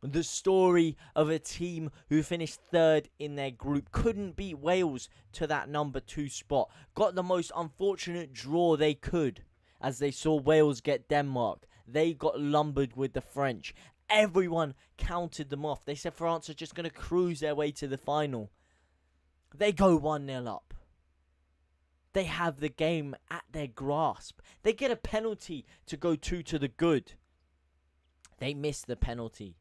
Speaker 1: The story of a team who finished third in their group, couldn't beat Wales to that number 2 spot. Got the most unfortunate draw they could as they saw Wales get Denmark. They got lumbered with the French. Everyone counted them off. They said France are just going to cruise their way to the final. They go 1-0 up. They have the game at their grasp. They get a penalty to go 2 to the good. They miss the penalty.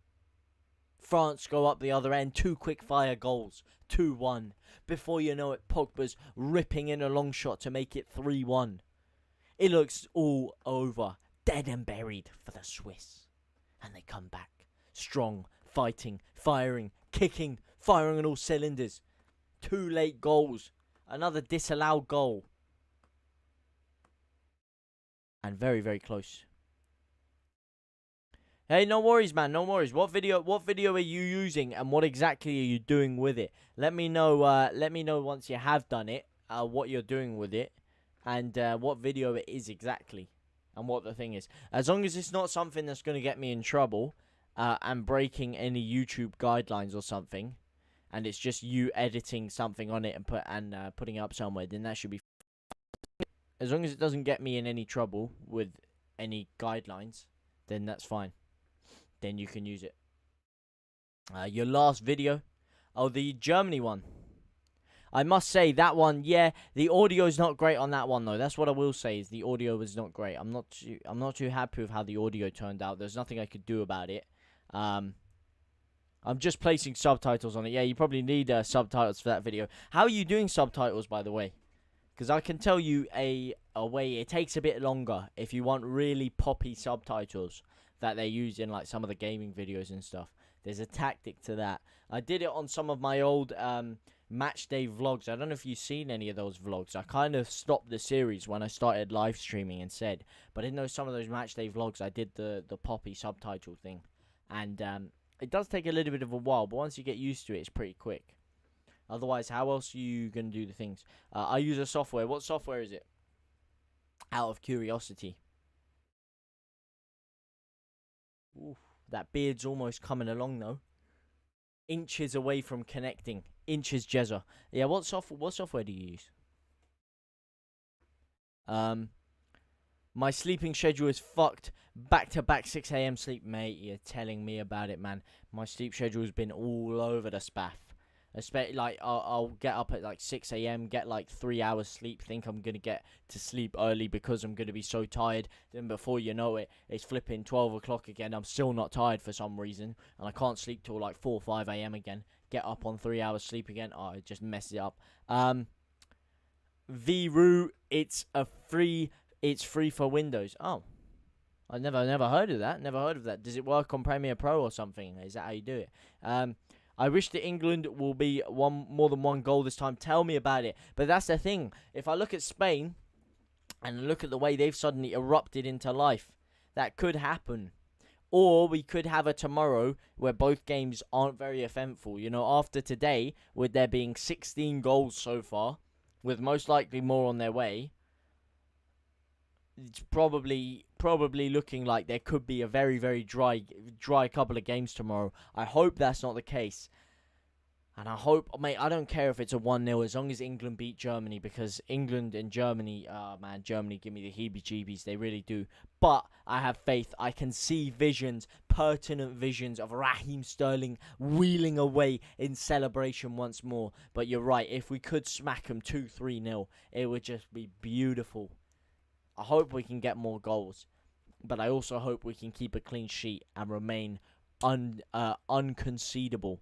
Speaker 1: France go up the other end. 2 quick fire goals. 2-1. Before you know it, Pogba's ripping in a long shot to make it 3-1. It looks all over. Dead and buried for the Swiss. And they come back. Strong, fighting, firing, kicking, firing on all cylinders. 2 late goals. Another disallowed goal. And very, very close. Hey, no worries, man. No worries. What video are you using, and what exactly are you doing with it? Let me know. Let me know once you have done it. What you're doing with it, and what video it is exactly, and what the thing is. As long as it's not something that's going to get me in trouble, and breaking any YouTube guidelines or something, and it's just you editing something on it and putting it up somewhere, then that should be. As long as it doesn't get me in any trouble with any guidelines, then that's fine. Then you can use it. Your last video. Oh, the Germany one. I must say, that one, yeah, the audio is not great on that one, though. That's what I will say, is the audio was not great. I'm not too happy with how the audio turned out. There's nothing I could do about it. I'm just placing subtitles on it. Yeah, you probably need subtitles for that video. How are you doing subtitles, by the way? Because I can tell you a way. It takes a bit longer if you want really poppy subtitles that they use in like some of the gaming videos and stuff. There's a tactic to that. I did it on some of my old match day vlogs. I don't know if you've seen any of those vlogs. I kind of stopped the series when I started live streaming and said, but I know some of those match day vlogs I did the poppy subtitle thing, and it does take a little bit of a while, but once you get used to it, it's pretty quick. Otherwise, how else are you going to do the things? I use a software. What software is it? Out of curiosity. Oof, that beard's almost coming along, though. Inches away from connecting. Inches, Jezza. Yeah, what software do you use? My sleeping schedule is fucked. Back-to-back 6 a.m. sleep. Mate, you're telling me about it, man. My sleep schedule's been all over the spaff. Especially, like, I'll get up at, like, 6 a.m., get, like, 3 hours sleep, think I'm going to get to sleep early because I'm going to be so tired. Then before you know it, it's flipping 12 o'clock again. I'm still not tired for some reason, and I can't sleep till, like, 4 or 5 a.m. again. Get up on 3 hours sleep again. Oh, it just messes it up. thew, it's free for Windows. Oh. I never heard of that. Never heard of that. Does it work on Premiere Pro or something? Is that how you do it? I wish that England will be more than one goal this time. Tell me about it. But that's the thing. If I look at Spain and look at the way they've suddenly erupted into life, that could happen. Or we could have a tomorrow where both games aren't very eventful. You know, after today, with there being 16 goals so far, with most likely more on their way, it's probably looking like there could be a very, very dry couple of games tomorrow. I hope that's not the case. And I hope, mate, I don't care if it's a 1-0 as long as England beat Germany, because England and Germany, man, Germany give me the heebie-jeebies, they really do. But I have faith. I can see visions, pertinent visions of Raheem Sterling wheeling away in celebration once more. But you're right, if we could smack them 2-3-0, it would just be beautiful. I hope we can get more goals, but I also hope we can keep a clean sheet and remain unconcedable.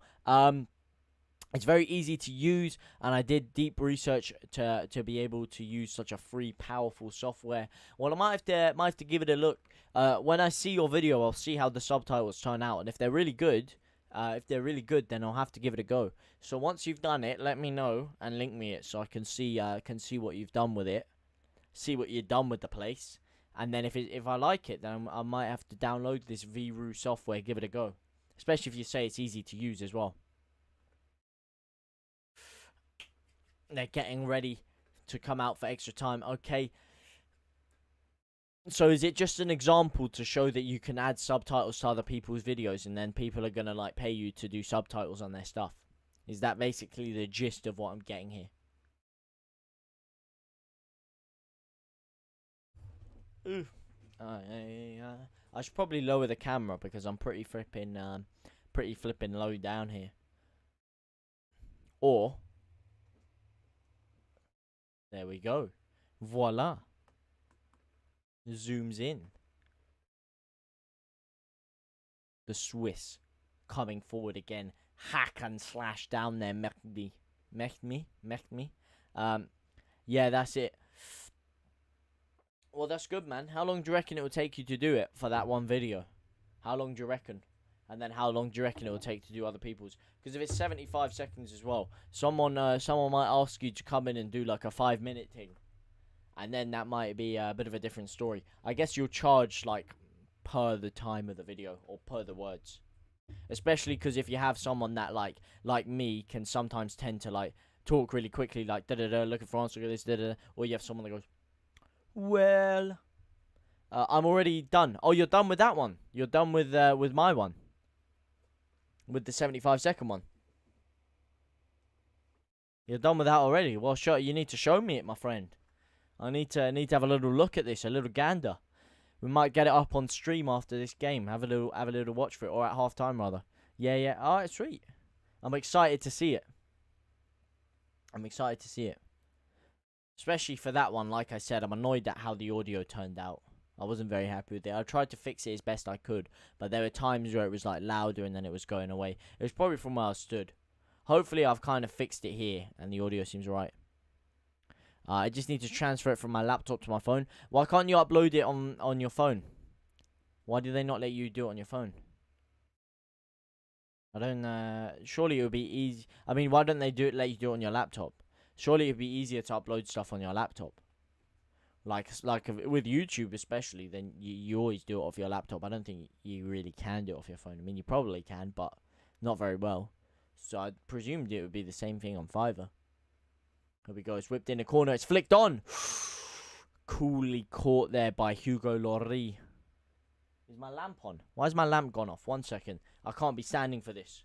Speaker 1: It's very easy to use, and I did deep research to be able to use such a free, powerful software. Well, I might have to give it a look. When I see your video, I'll see how the subtitles turn out, and if they're really good, then I'll have to give it a go. So once you've done it, let me know and link me it so I can see what you've done with it, see what you've done with the place, and then if I like it, then I might have to download this thew software, give it a go. Especially if you say it's easy to use as well. They're getting ready to come out for extra time. Okay. So is it just an example to show that you can add subtitles to other people's videos and then people are going to like pay you to do subtitles on their stuff? Is that basically the gist of what I'm getting here? Ooh. I should probably lower the camera because I'm pretty flipping low down here. Or there we go. Voila. Zooms in. The Swiss coming forward again. Hack and slash down there. Mehdi. Yeah, that's it. Well, that's good, man. How long do you reckon it will take you to do it for that one video? How long do you reckon? And then how long do you reckon it will take to do other people's? Because if it's 75 seconds as well, someone might ask you to come in and do like a 5-minute thing. And then that might be a bit of a different story. I guess you'll charge like per the time of the video or per the words. Especially because if you have someone that like me can sometimes tend to like talk really quickly, like da-da-da, looking for answer to this, da-da-da. Or you have someone that goes, well, I'm already done. Oh, you're done with that one? You're done with my one? With the 75-second one? You're done with that already? Well, sure, you need to show me it, my friend. I need to have a little look at this, a little gander. We might get it up on stream after this game. Have a little watch for it, or at halftime rather. Yeah. All right, sweet. I'm excited to see it. Especially for that one, like I said, I'm annoyed at how the audio turned out. I wasn't very happy with it. I tried to fix it as best I could, but there were times where it was like louder and then it was going away. It was probably from where I stood. Hopefully I've kind of fixed it here and the audio seems right. I just need to transfer it from my laptop to my phone. Why can't you upload it on your phone? Why do they not let you do it on your phone? I don't, surely it would be easy. I mean, why don't they let you do it on your laptop? Surely it would be easier to upload stuff on your laptop. Like with YouTube especially, then you always do it off your laptop. I don't think you really can do it off your phone. I mean, you probably can, but not very well. So I presumed it would be the same thing on Fiverr. Here we go. It's whipped in the corner. It's flicked on. Coolly caught there by Hugo Lloris. Is my lamp on? Why is my lamp gone off? 1 second. I can't be standing for this.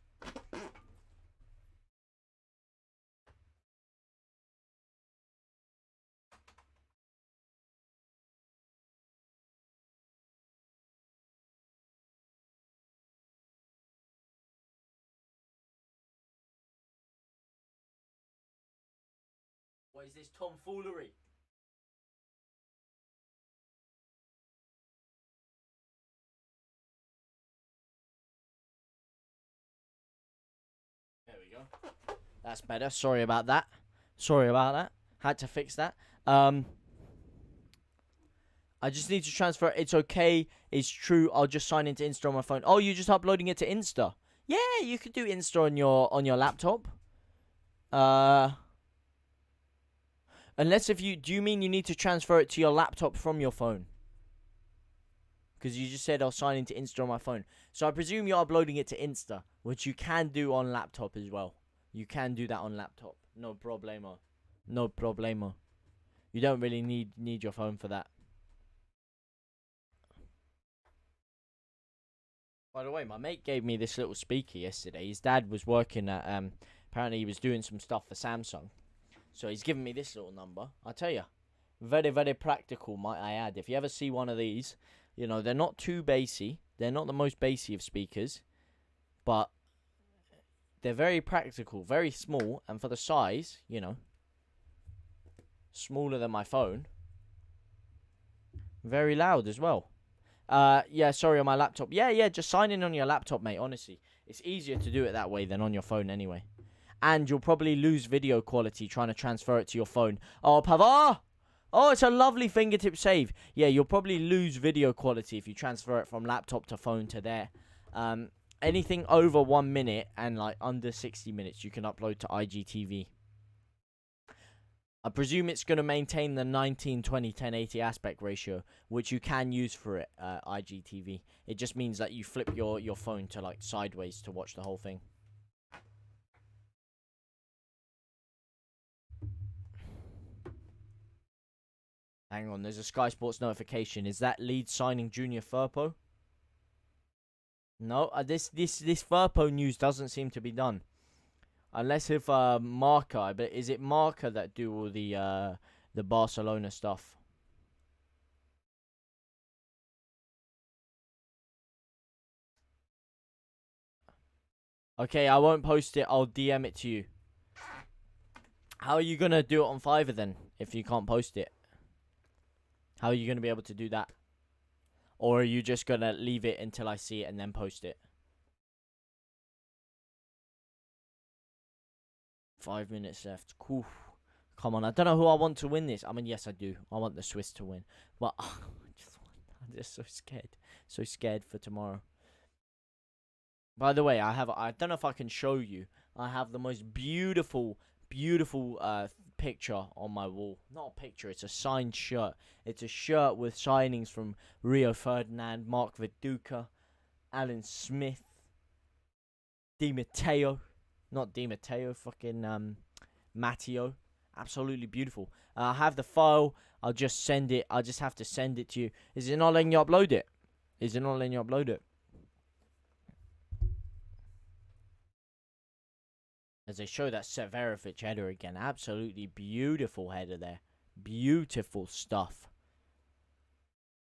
Speaker 1: What is this tomfoolery? There we go. That's better. Sorry about that. Had to fix that. I just need to transfer. It's okay. It's true. I'll just sign into Insta on my phone. Oh, you're just uploading it to Insta? Yeah, you could do Insta on your laptop. Unless do you mean you need to transfer it to your laptop from your phone? Because you just said I'll sign into Insta on my phone. So I presume you're uploading it to Insta, which you can do on laptop as well. You can do that on laptop. No problemo. No problemo. You don't really need your phone for that. By the way, my mate gave me this little speaker yesterday. His dad was working at, apparently he was doing some stuff for Samsung. So he's given me this little number. I tell you, very, very practical, might I add. If you ever see one of these, you know, they're not too bassy. They're not the most bassy of speakers. But they're very practical, very small. And for the size, you know, smaller than my phone. Very loud as well. Yeah, sorry, on my laptop. Yeah, just sign in on your laptop, mate, honestly. It's easier to do it that way than on your phone anyway. And you'll probably lose video quality trying to transfer it to your phone. Oh, Pava! Oh, it's a lovely fingertip save. Yeah, you'll probably lose video quality if you transfer it from laptop to phone to there. Anything over 1 minute and like under 60 minutes, you can upload to IGTV. I presume it's going to maintain the 1920 1080 aspect ratio, which you can use for it, IGTV. It just means that you flip your phone to like sideways to watch the whole thing. Hang on, there's a Sky Sports notification. Is that Leeds signing Junior Firpo? No, this Firpo news doesn't seem to be done. Unless if Marca, but is it Marca that do all the Barcelona stuff? Okay, I won't post it. I'll DM it to you. How are you gonna do it on Fiverr then if you can't post it? How are you gonna be able to do that? Or are you just gonna leave it until I see it and then post it? 5 minutes left. Cool. Come on, I don't know who I want to win this. I mean, yes, I do. I want the Swiss to win. But I'm just so scared. So scared for tomorrow. By the way, I don't know if I can show you. I have the most beautiful picture on my wall. Not a picture, it's a signed shirt. It's a shirt with signings from Rio Ferdinand, Mark Viduka, Alan Smith, Di Matteo. Not Di Matteo, fucking Matteo. Absolutely beautiful. I have the file. I'll just send it. I'll just have to send it to you. Is it not letting you upload it? Is it not letting you upload it? As they show that Severovic header again. Absolutely beautiful header there. Beautiful stuff.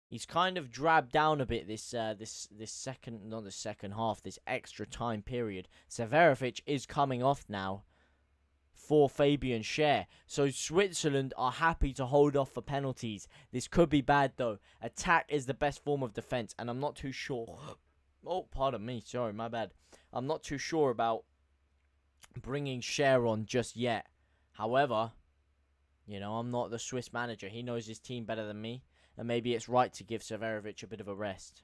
Speaker 1: He's kind of dragged down a bit this second, not the second half, this extra time period. Severovic is coming off now for Fabian Schär. So Switzerland are happy to hold off for penalties. This could be bad though. Attack is the best form of defense, and I'm not too sure. Oh, pardon me. Sorry, my bad. I'm not too sure about bringing Schär on just yet. However, you know, I'm not the Swiss manager. He knows his team better than me. And maybe it's right to give Severovic a bit of a rest.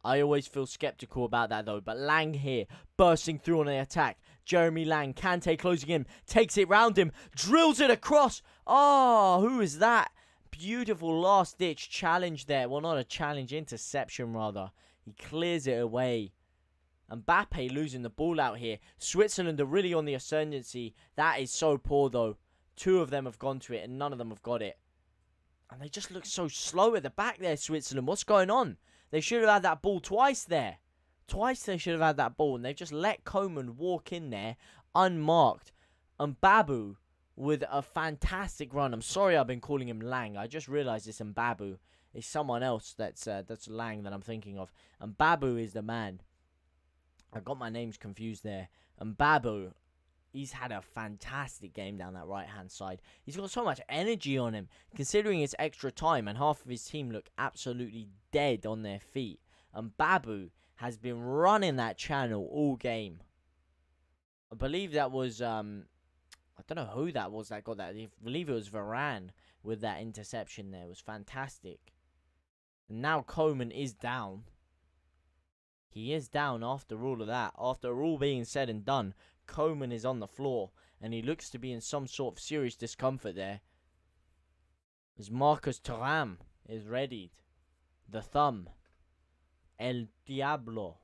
Speaker 1: I always feel skeptical about that though. But Lang here, bursting through on the attack. Jeremy Lang, Kante closing in, takes it round him, drills it across. Oh, who is that? Beautiful last-ditch challenge there. Well, not a challenge, interception rather. He clears it away. Mbappe losing the ball out here. Switzerland are really on the ascendancy. That is so poor though. 2 of them have gone to it and none of them have got it. And they just look so slow at the back there, Switzerland. What's going on? They should have had that ball twice there. Twice they should have had that ball. And they've just let Coman walk in there unmarked. And Babu with a fantastic run. I'm sorry I've been calling him Lang. I just realised it's Mbabu. It's someone else that's Lang that I'm thinking of. And Babu is the man. I got my names confused there. And Babu, he's had a fantastic game down that right-hand side. He's got so much energy on him, considering it's extra time, and half of his team look absolutely dead on their feet. And Babu has been running that channel all game. I believe that was, I don't know who that was that got that. I believe it was Varane with that interception there. It was fantastic. And now Coman is down. He is down after all of that. After all being said and done, Coman is on the floor, and he looks to be in some sort of serious discomfort there. As Marcus Thuram is readied. The thumb. El Diablo.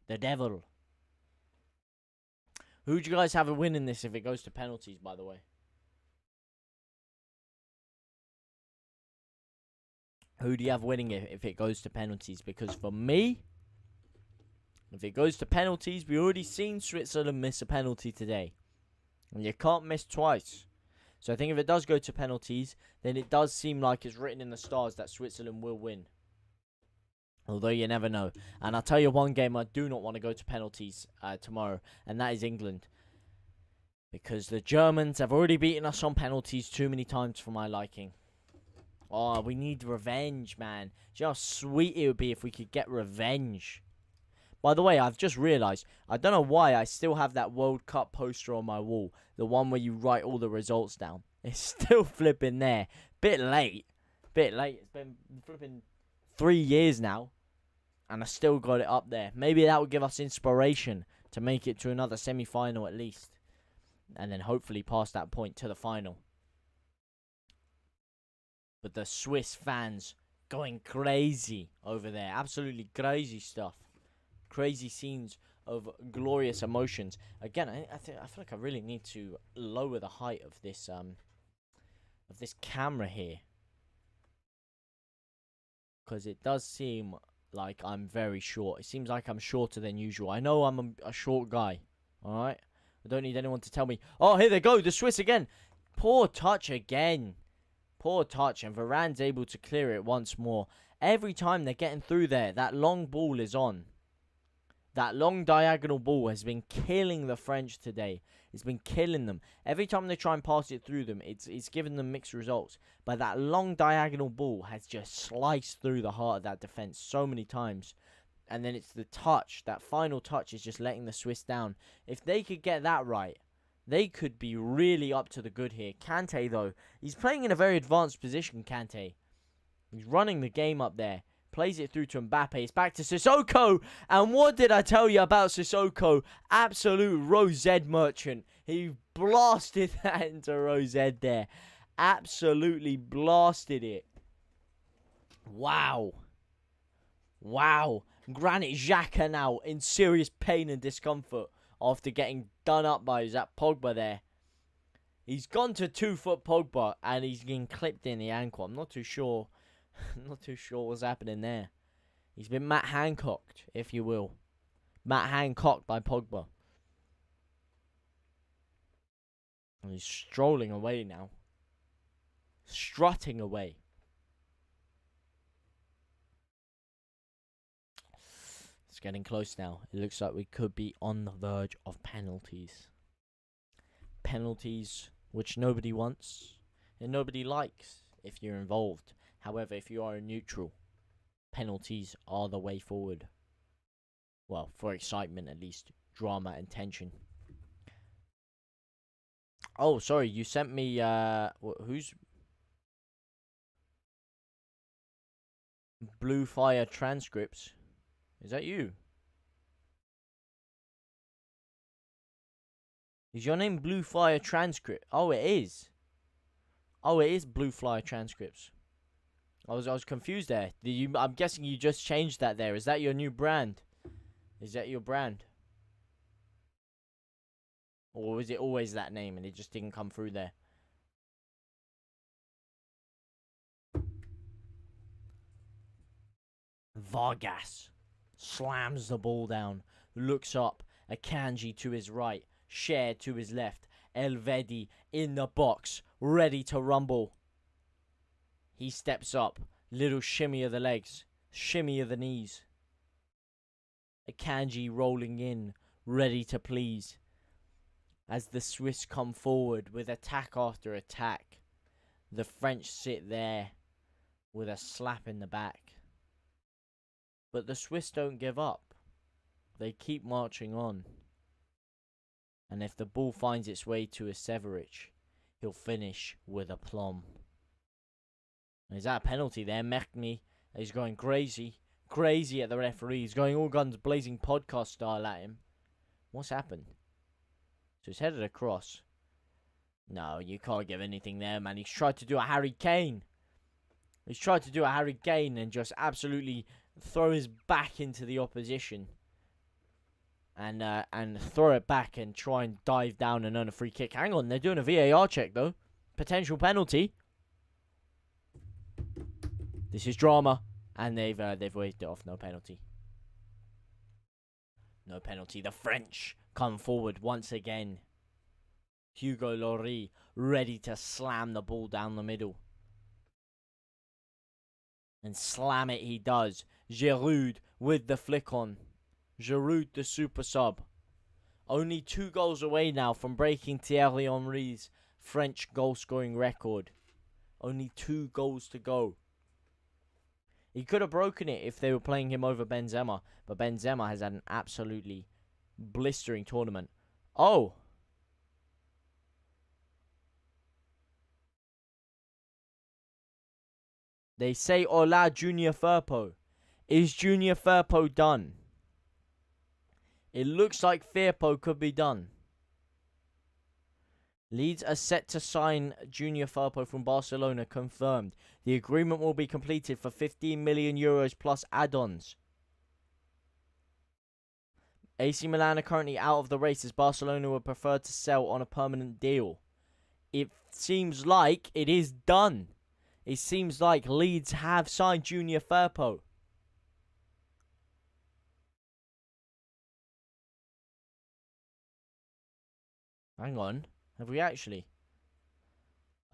Speaker 1: The devil. Who do you guys have a win in this if it goes to penalties, by the way? Who do you have winning if it goes to penalties? Because for me, if it goes to penalties, we already seen Switzerland miss a penalty today. And you can't miss twice. So I think if it does go to penalties, then it does seem like it's written in the stars that Switzerland will win. Although you never know. And I'll tell you one game I do not want to go to penalties tomorrow. And that is England. Because the Germans have already beaten us on penalties too many times for my liking. Oh, we need revenge, man. Do you know how sweet it would be if we could get revenge? By the way, I've just realised, I don't know why I still have that World Cup poster on my wall. The one where you write all the results down. It's still flipping there. Bit late. It's been flipping 3 years now. And I still got it up there. Maybe that would give us inspiration to make it to another semi-final at least. And then hopefully pass that point to the final. But the Swiss fans going crazy over there. Absolutely crazy stuff. Crazy scenes of glorious emotions. Again, I feel like I really need to lower the height of this camera here. Because it does seem like I'm very short. It seems like I'm shorter than usual. I know I'm a short guy. Alright? I don't need anyone to tell me. Oh, here they go. The Swiss again. Poor touch again. Poor touch. And Varane's able to clear it once more. Every time they're getting through there, that long ball is on. That long diagonal ball has been killing the French today. It's been killing them. Every time they try and pass it through them, it's giving them mixed results. But that long diagonal ball has just sliced through the heart of that defense so many times. And then it's the touch. That final touch is just letting the Swiss down. If they could get that right, they could be really up to the good here. Kante, though, he's playing in a very advanced position, Kante. He's running the game up there. Plays it through to Mbappe. It's back to Sissoko. And what did I tell you about Sissoko? Absolute Rosette merchant. He blasted that into Rosette there. Absolutely blasted it. Wow. Wow. Granit Xhaka now in serious pain and discomfort after getting done up by that Pogba there. He's gone to 2-foot Pogba and he's getting clipped in the ankle. I'm not too sure. Not too sure what's happening there. He's been Matt Hancocked, if you will. Matt Hancocked by Pogba. And he's strolling away now. Strutting away. It's getting close now. It looks like we could be on the verge of penalties. Penalties which nobody wants and nobody likes if you're involved. However, if you are a neutral, penalties are the way forward. Well, for excitement at least. Drama and tension. Oh, sorry, you sent me, who's... Blue Fire Transcripts. Is that you? Is your name Blue Fire Transcript? Oh, it is. Oh, it is Blue Fire Transcripts. I was confused there. I'm guessing you just changed that there. Is that your new brand? Is that your brand? Or was it always that name and it just didn't come through there? Vargas slams the ball down. Looks up. Akanji to his right. Cher to his left. Elvedi in the box. Ready to rumble. He steps up. Little shimmy of the legs. Shimmy of the knees. Akanji rolling in. Ready to please. As the Swiss come forward with attack after attack. The French sit there with a slap in the back. But the Swiss don't give up. They keep marching on. And if the ball finds its way to a Severich, he'll finish with aplomb. Is that a penalty there? Mechny is going crazy. Crazy at the referee. He's going all guns blazing podcast style at him. What's happened? So he's headed across. No, you can't give anything there, man. He's tried to do a Harry Kane. He's tried to do a Harry Kane and just absolutely throw his back into the opposition. And throw it back and try and dive down and earn a free kick. Hang on, they're doing a VAR check, though. Potential penalty. This is drama. And they've waved it off. No penalty. No penalty. The French come forward once again. Hugo Lloris ready to slam the ball down the middle. And slam it he does. Giroud with the flick on. Giroud the super sub. Only 2 goals away now from breaking Thierry Henry's French goal scoring record. Only 2 goals to go. He could have broken it if they were playing him over Benzema. But Benzema has had an absolutely blistering tournament. Oh. They say hola Junior Firpo. Is Junior Firpo done? It looks like Firpo could be done. Leeds are set to sign Junior Firpo from Barcelona, confirmed. The agreement will be completed for 15 million euros plus add-ons. AC Milan are currently out of the race as Barcelona would prefer to sell on a permanent deal. It seems like it is done. It seems like Leeds have signed Junior Firpo. Hang on. Have we actually?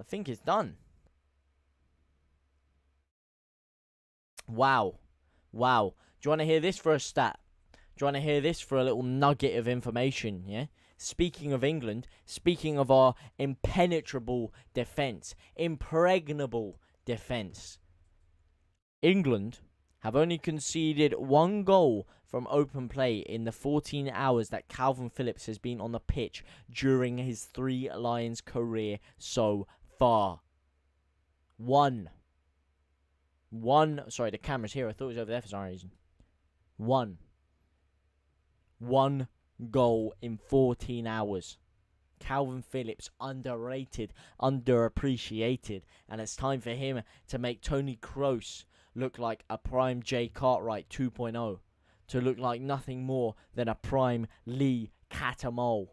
Speaker 1: I think it's done. Wow. Wow. Do you want to hear this for a stat? Do you want to hear this for a little nugget of information, yeah? Speaking of England, speaking of our impenetrable defence, impregnable defence, England have only conceded 1 goal from open play in the 14 hours that Calvin Phillips has been on the pitch during his 3 Lions career so far. One. Sorry, the camera's here. I thought it was over there for some reason. One goal in 14 hours. Calvin Phillips, underrated, underappreciated. And it's time for him to make Tony Kroos look like a prime Jay Cartwright 2.0. To look like nothing more than a prime Lee Catamol.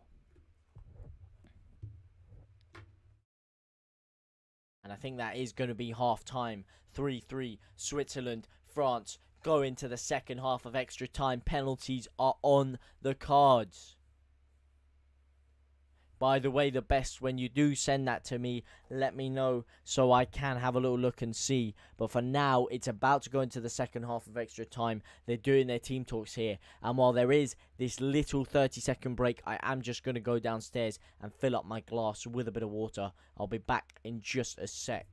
Speaker 1: And I think that is going to be half-time. 3-3, Switzerland, France go into the second half of extra time. Penalties are on the cards. By the way, the best, when you do send that to me, let me know so I can have a little look and see. But for now, it's about to go into the second half of extra time. They're doing their team talks here. And while there is this little 30-second break, I am just going to go downstairs and fill up my glass with a bit of water. I'll be back in just a sec.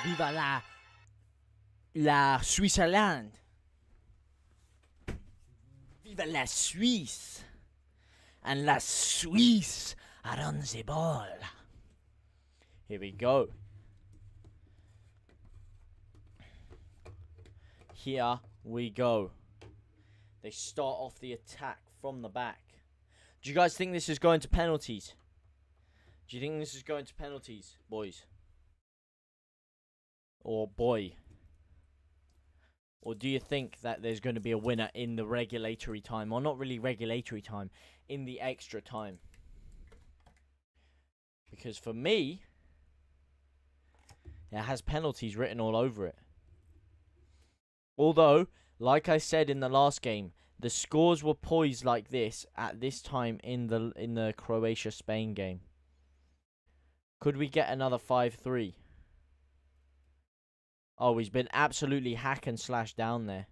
Speaker 1: Viva la Switzerland. Viva la Suisse. And la Suisse are on the ball. Here we go. Here we go. They start off the attack from the back. Do you guys think this is going to penalties? Do you think this is going to penalties, boys? Or boy? Or do you think that there's going to be a winner in the regulatory time? Or not really regulatory time, in the extra time? Because for me, it has penalties written all over it. Although, like I said in the last game, the scores were poised like this at this time in the Croatia-Spain game. Could we get another 5-3? Oh, he's been absolutely hack and slash down there.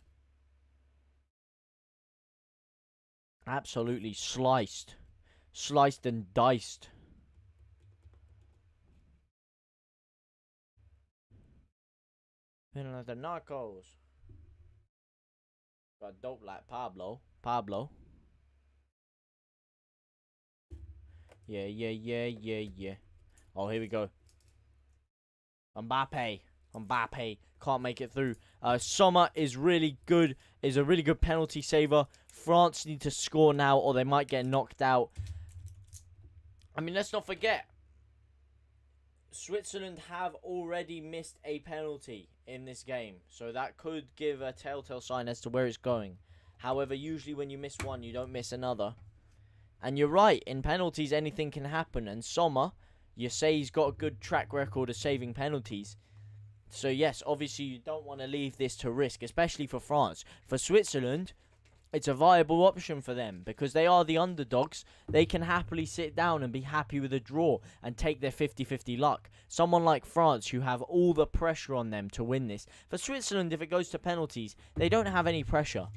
Speaker 1: Absolutely sliced. Sliced and diced. The Narcos. Got dope like Pablo. Yeah. Oh, here we go. Mbappe. Can't make it through. Sommer is really good. Is a really good penalty saver. France need to score now or they might get knocked out. I mean, let's not forget. Switzerland have already missed a penalty in this game. So that could give a telltale sign as to where it's going. However, usually when you miss one, you don't miss another. And you're right. In penalties, anything can happen. And Sommer, you say he's got a good track record of saving penalties. So, yes, obviously you don't want to leave this to risk, especially for France. For Switzerland, it's a viable option for them because they are the underdogs. They can happily sit down and be happy with a draw and take their 50-50 luck. Someone like France who have all the pressure on them to win this. For Switzerland, if it goes to penalties, they don't have any pressure.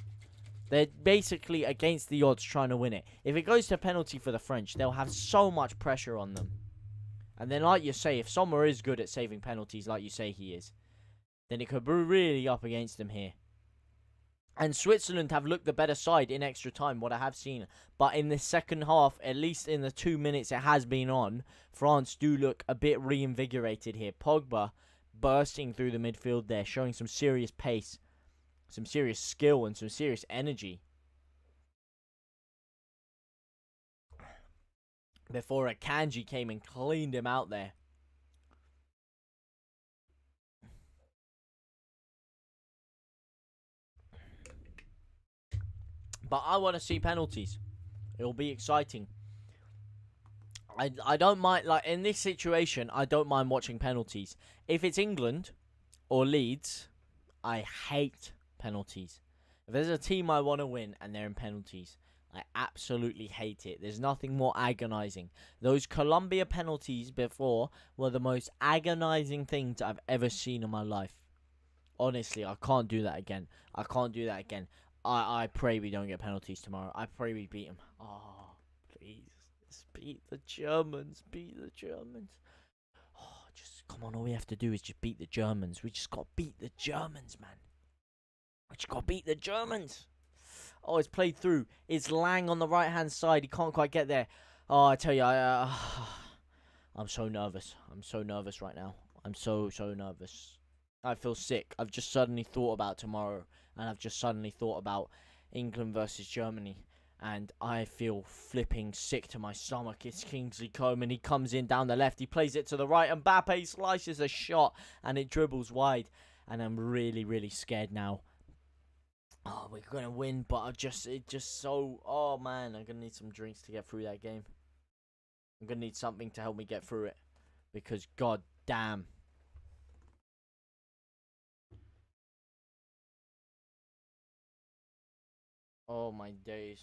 Speaker 1: They're basically against the odds trying to win it. If it goes to penalty for the French, they'll have so much pressure on them. And then, like you say, if Sommer is good at saving penalties, like you say he is, then it could be really up against them here. And Switzerland have looked the better side in extra time, what I have seen. But in the second half, at least in the 2 minutes it has been on, France do look a bit reinvigorated here. Pogba bursting through the midfield there, showing some serious pace, some serious skill, and some serious energy. Before Akanji came and cleaned him out there. But I want to see penalties. It'll be exciting. I don't mind, like, in this situation, I don't mind watching penalties. If it's England or Leeds, I hate penalties. If there's a team I want to win and they're in penalties, I absolutely hate it. There's nothing more agonizing. Those Colombia penalties before were the most agonizing things I've ever seen in my life. Honestly, I can't do that again. I pray we don't get penalties tomorrow. I pray we beat them. Oh, please. Just beat the Germans. Oh, just, come on. All we have to do is just beat the Germans. We just got to beat the Germans, man. Oh, it's played through. It's Lang on the right-hand side. He can't quite get there. Oh, I tell you, I'm so nervous. I'm so nervous right now. I'm so nervous. I feel sick. I've just suddenly thought about tomorrow. And I've just suddenly thought about England versus Germany. And I feel flipping sick to my stomach. It's Kingsley Coman. He comes in down the left. He plays it to the right. Mbappe slices a shot. And it dribbles wide. And I'm really, really scared now. Oh, we're going to win. But oh, man. I'm going to need some drinks to get through that game. I'm going to need something to help me get through it. Because, god damn. Oh, my days.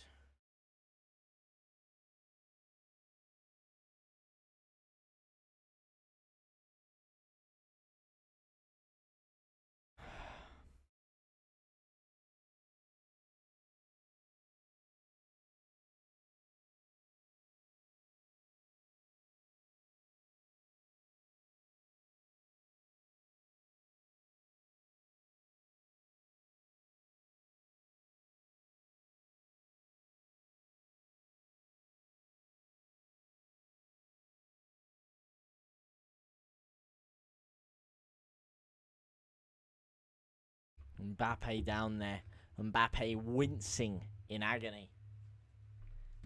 Speaker 1: Mbappe down there. Mbappe wincing in agony.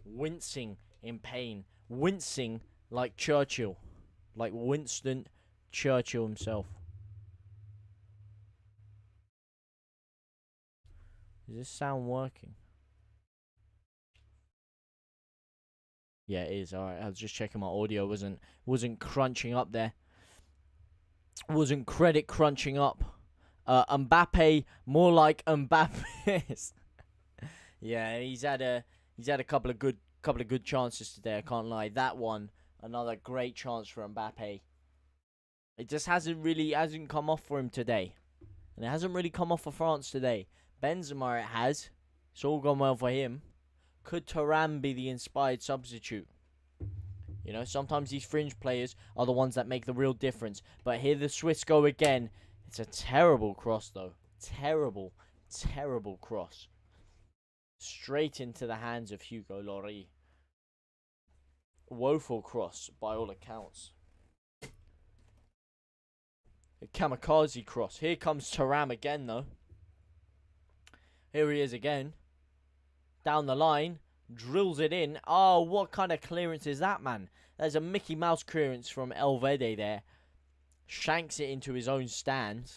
Speaker 1: Wincing in pain. Wincing like Churchill. Like Winston Churchill himself. Is this sound working? Yeah, it is. Alright, I was just checking my audio wasn't crunching up there. Wasn't credit crunching up. Mbappe, more like Mbappe's. Yeah, he's had a couple of good chances today. I can't lie. That one, another great chance for Mbappe. It just hasn't come off for him today, and it hasn't really come off for France today. Benzema, it has. It's all gone well for him. Could Thuram be the inspired substitute? You know, sometimes these fringe players are the ones that make the real difference. But here the Swiss go again. It's a terrible cross, though. Terrible, terrible cross. Straight into the hands of Hugo Lloris. Woeful cross, by all accounts. A kamikaze cross. Here comes Thuram again, though. Here he is again. Down the line. Drills it in. Oh, what kind of clearance is that, man? There's a Mickey Mouse clearance from Elvede there. Shanks it into his own stand.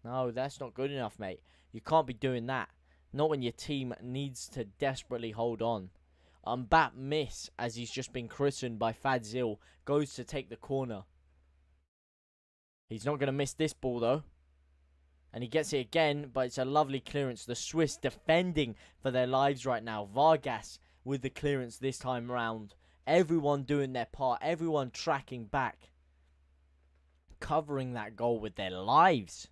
Speaker 1: No, that's not good enough, mate. You can't be doing that. Not when your team needs to desperately hold on. Mbappe miss, as he's just been christened by Fadzil. Goes to take the corner. He's not going to miss this ball, though. And he gets it again, but it's a lovely clearance. The Swiss defending for their lives right now. Vargas with the clearance this time round. Everyone doing their part. Everyone tracking back. Covering that goal with their lives.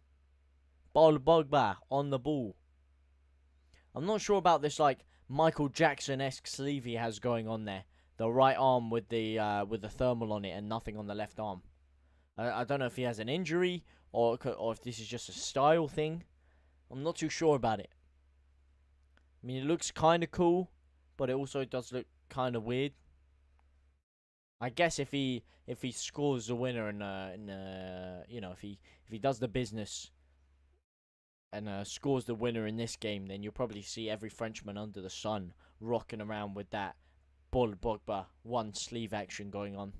Speaker 1: Paul Pogba on the ball. I'm not sure about this, like, Michael Jackson-esque sleeve he has going on there. The right arm with the thermal on it and nothing on the left arm. I don't know if he has an injury or if this is just a style thing. I'm not too sure about it. I mean, it looks kind of cool, but it also does look kind of weird. I guess if he scores the winner you know, if he does the business and scores the winner in this game, then you'll probably see every Frenchman under the sun rocking around with that Paul Pogba one sleeve action going on.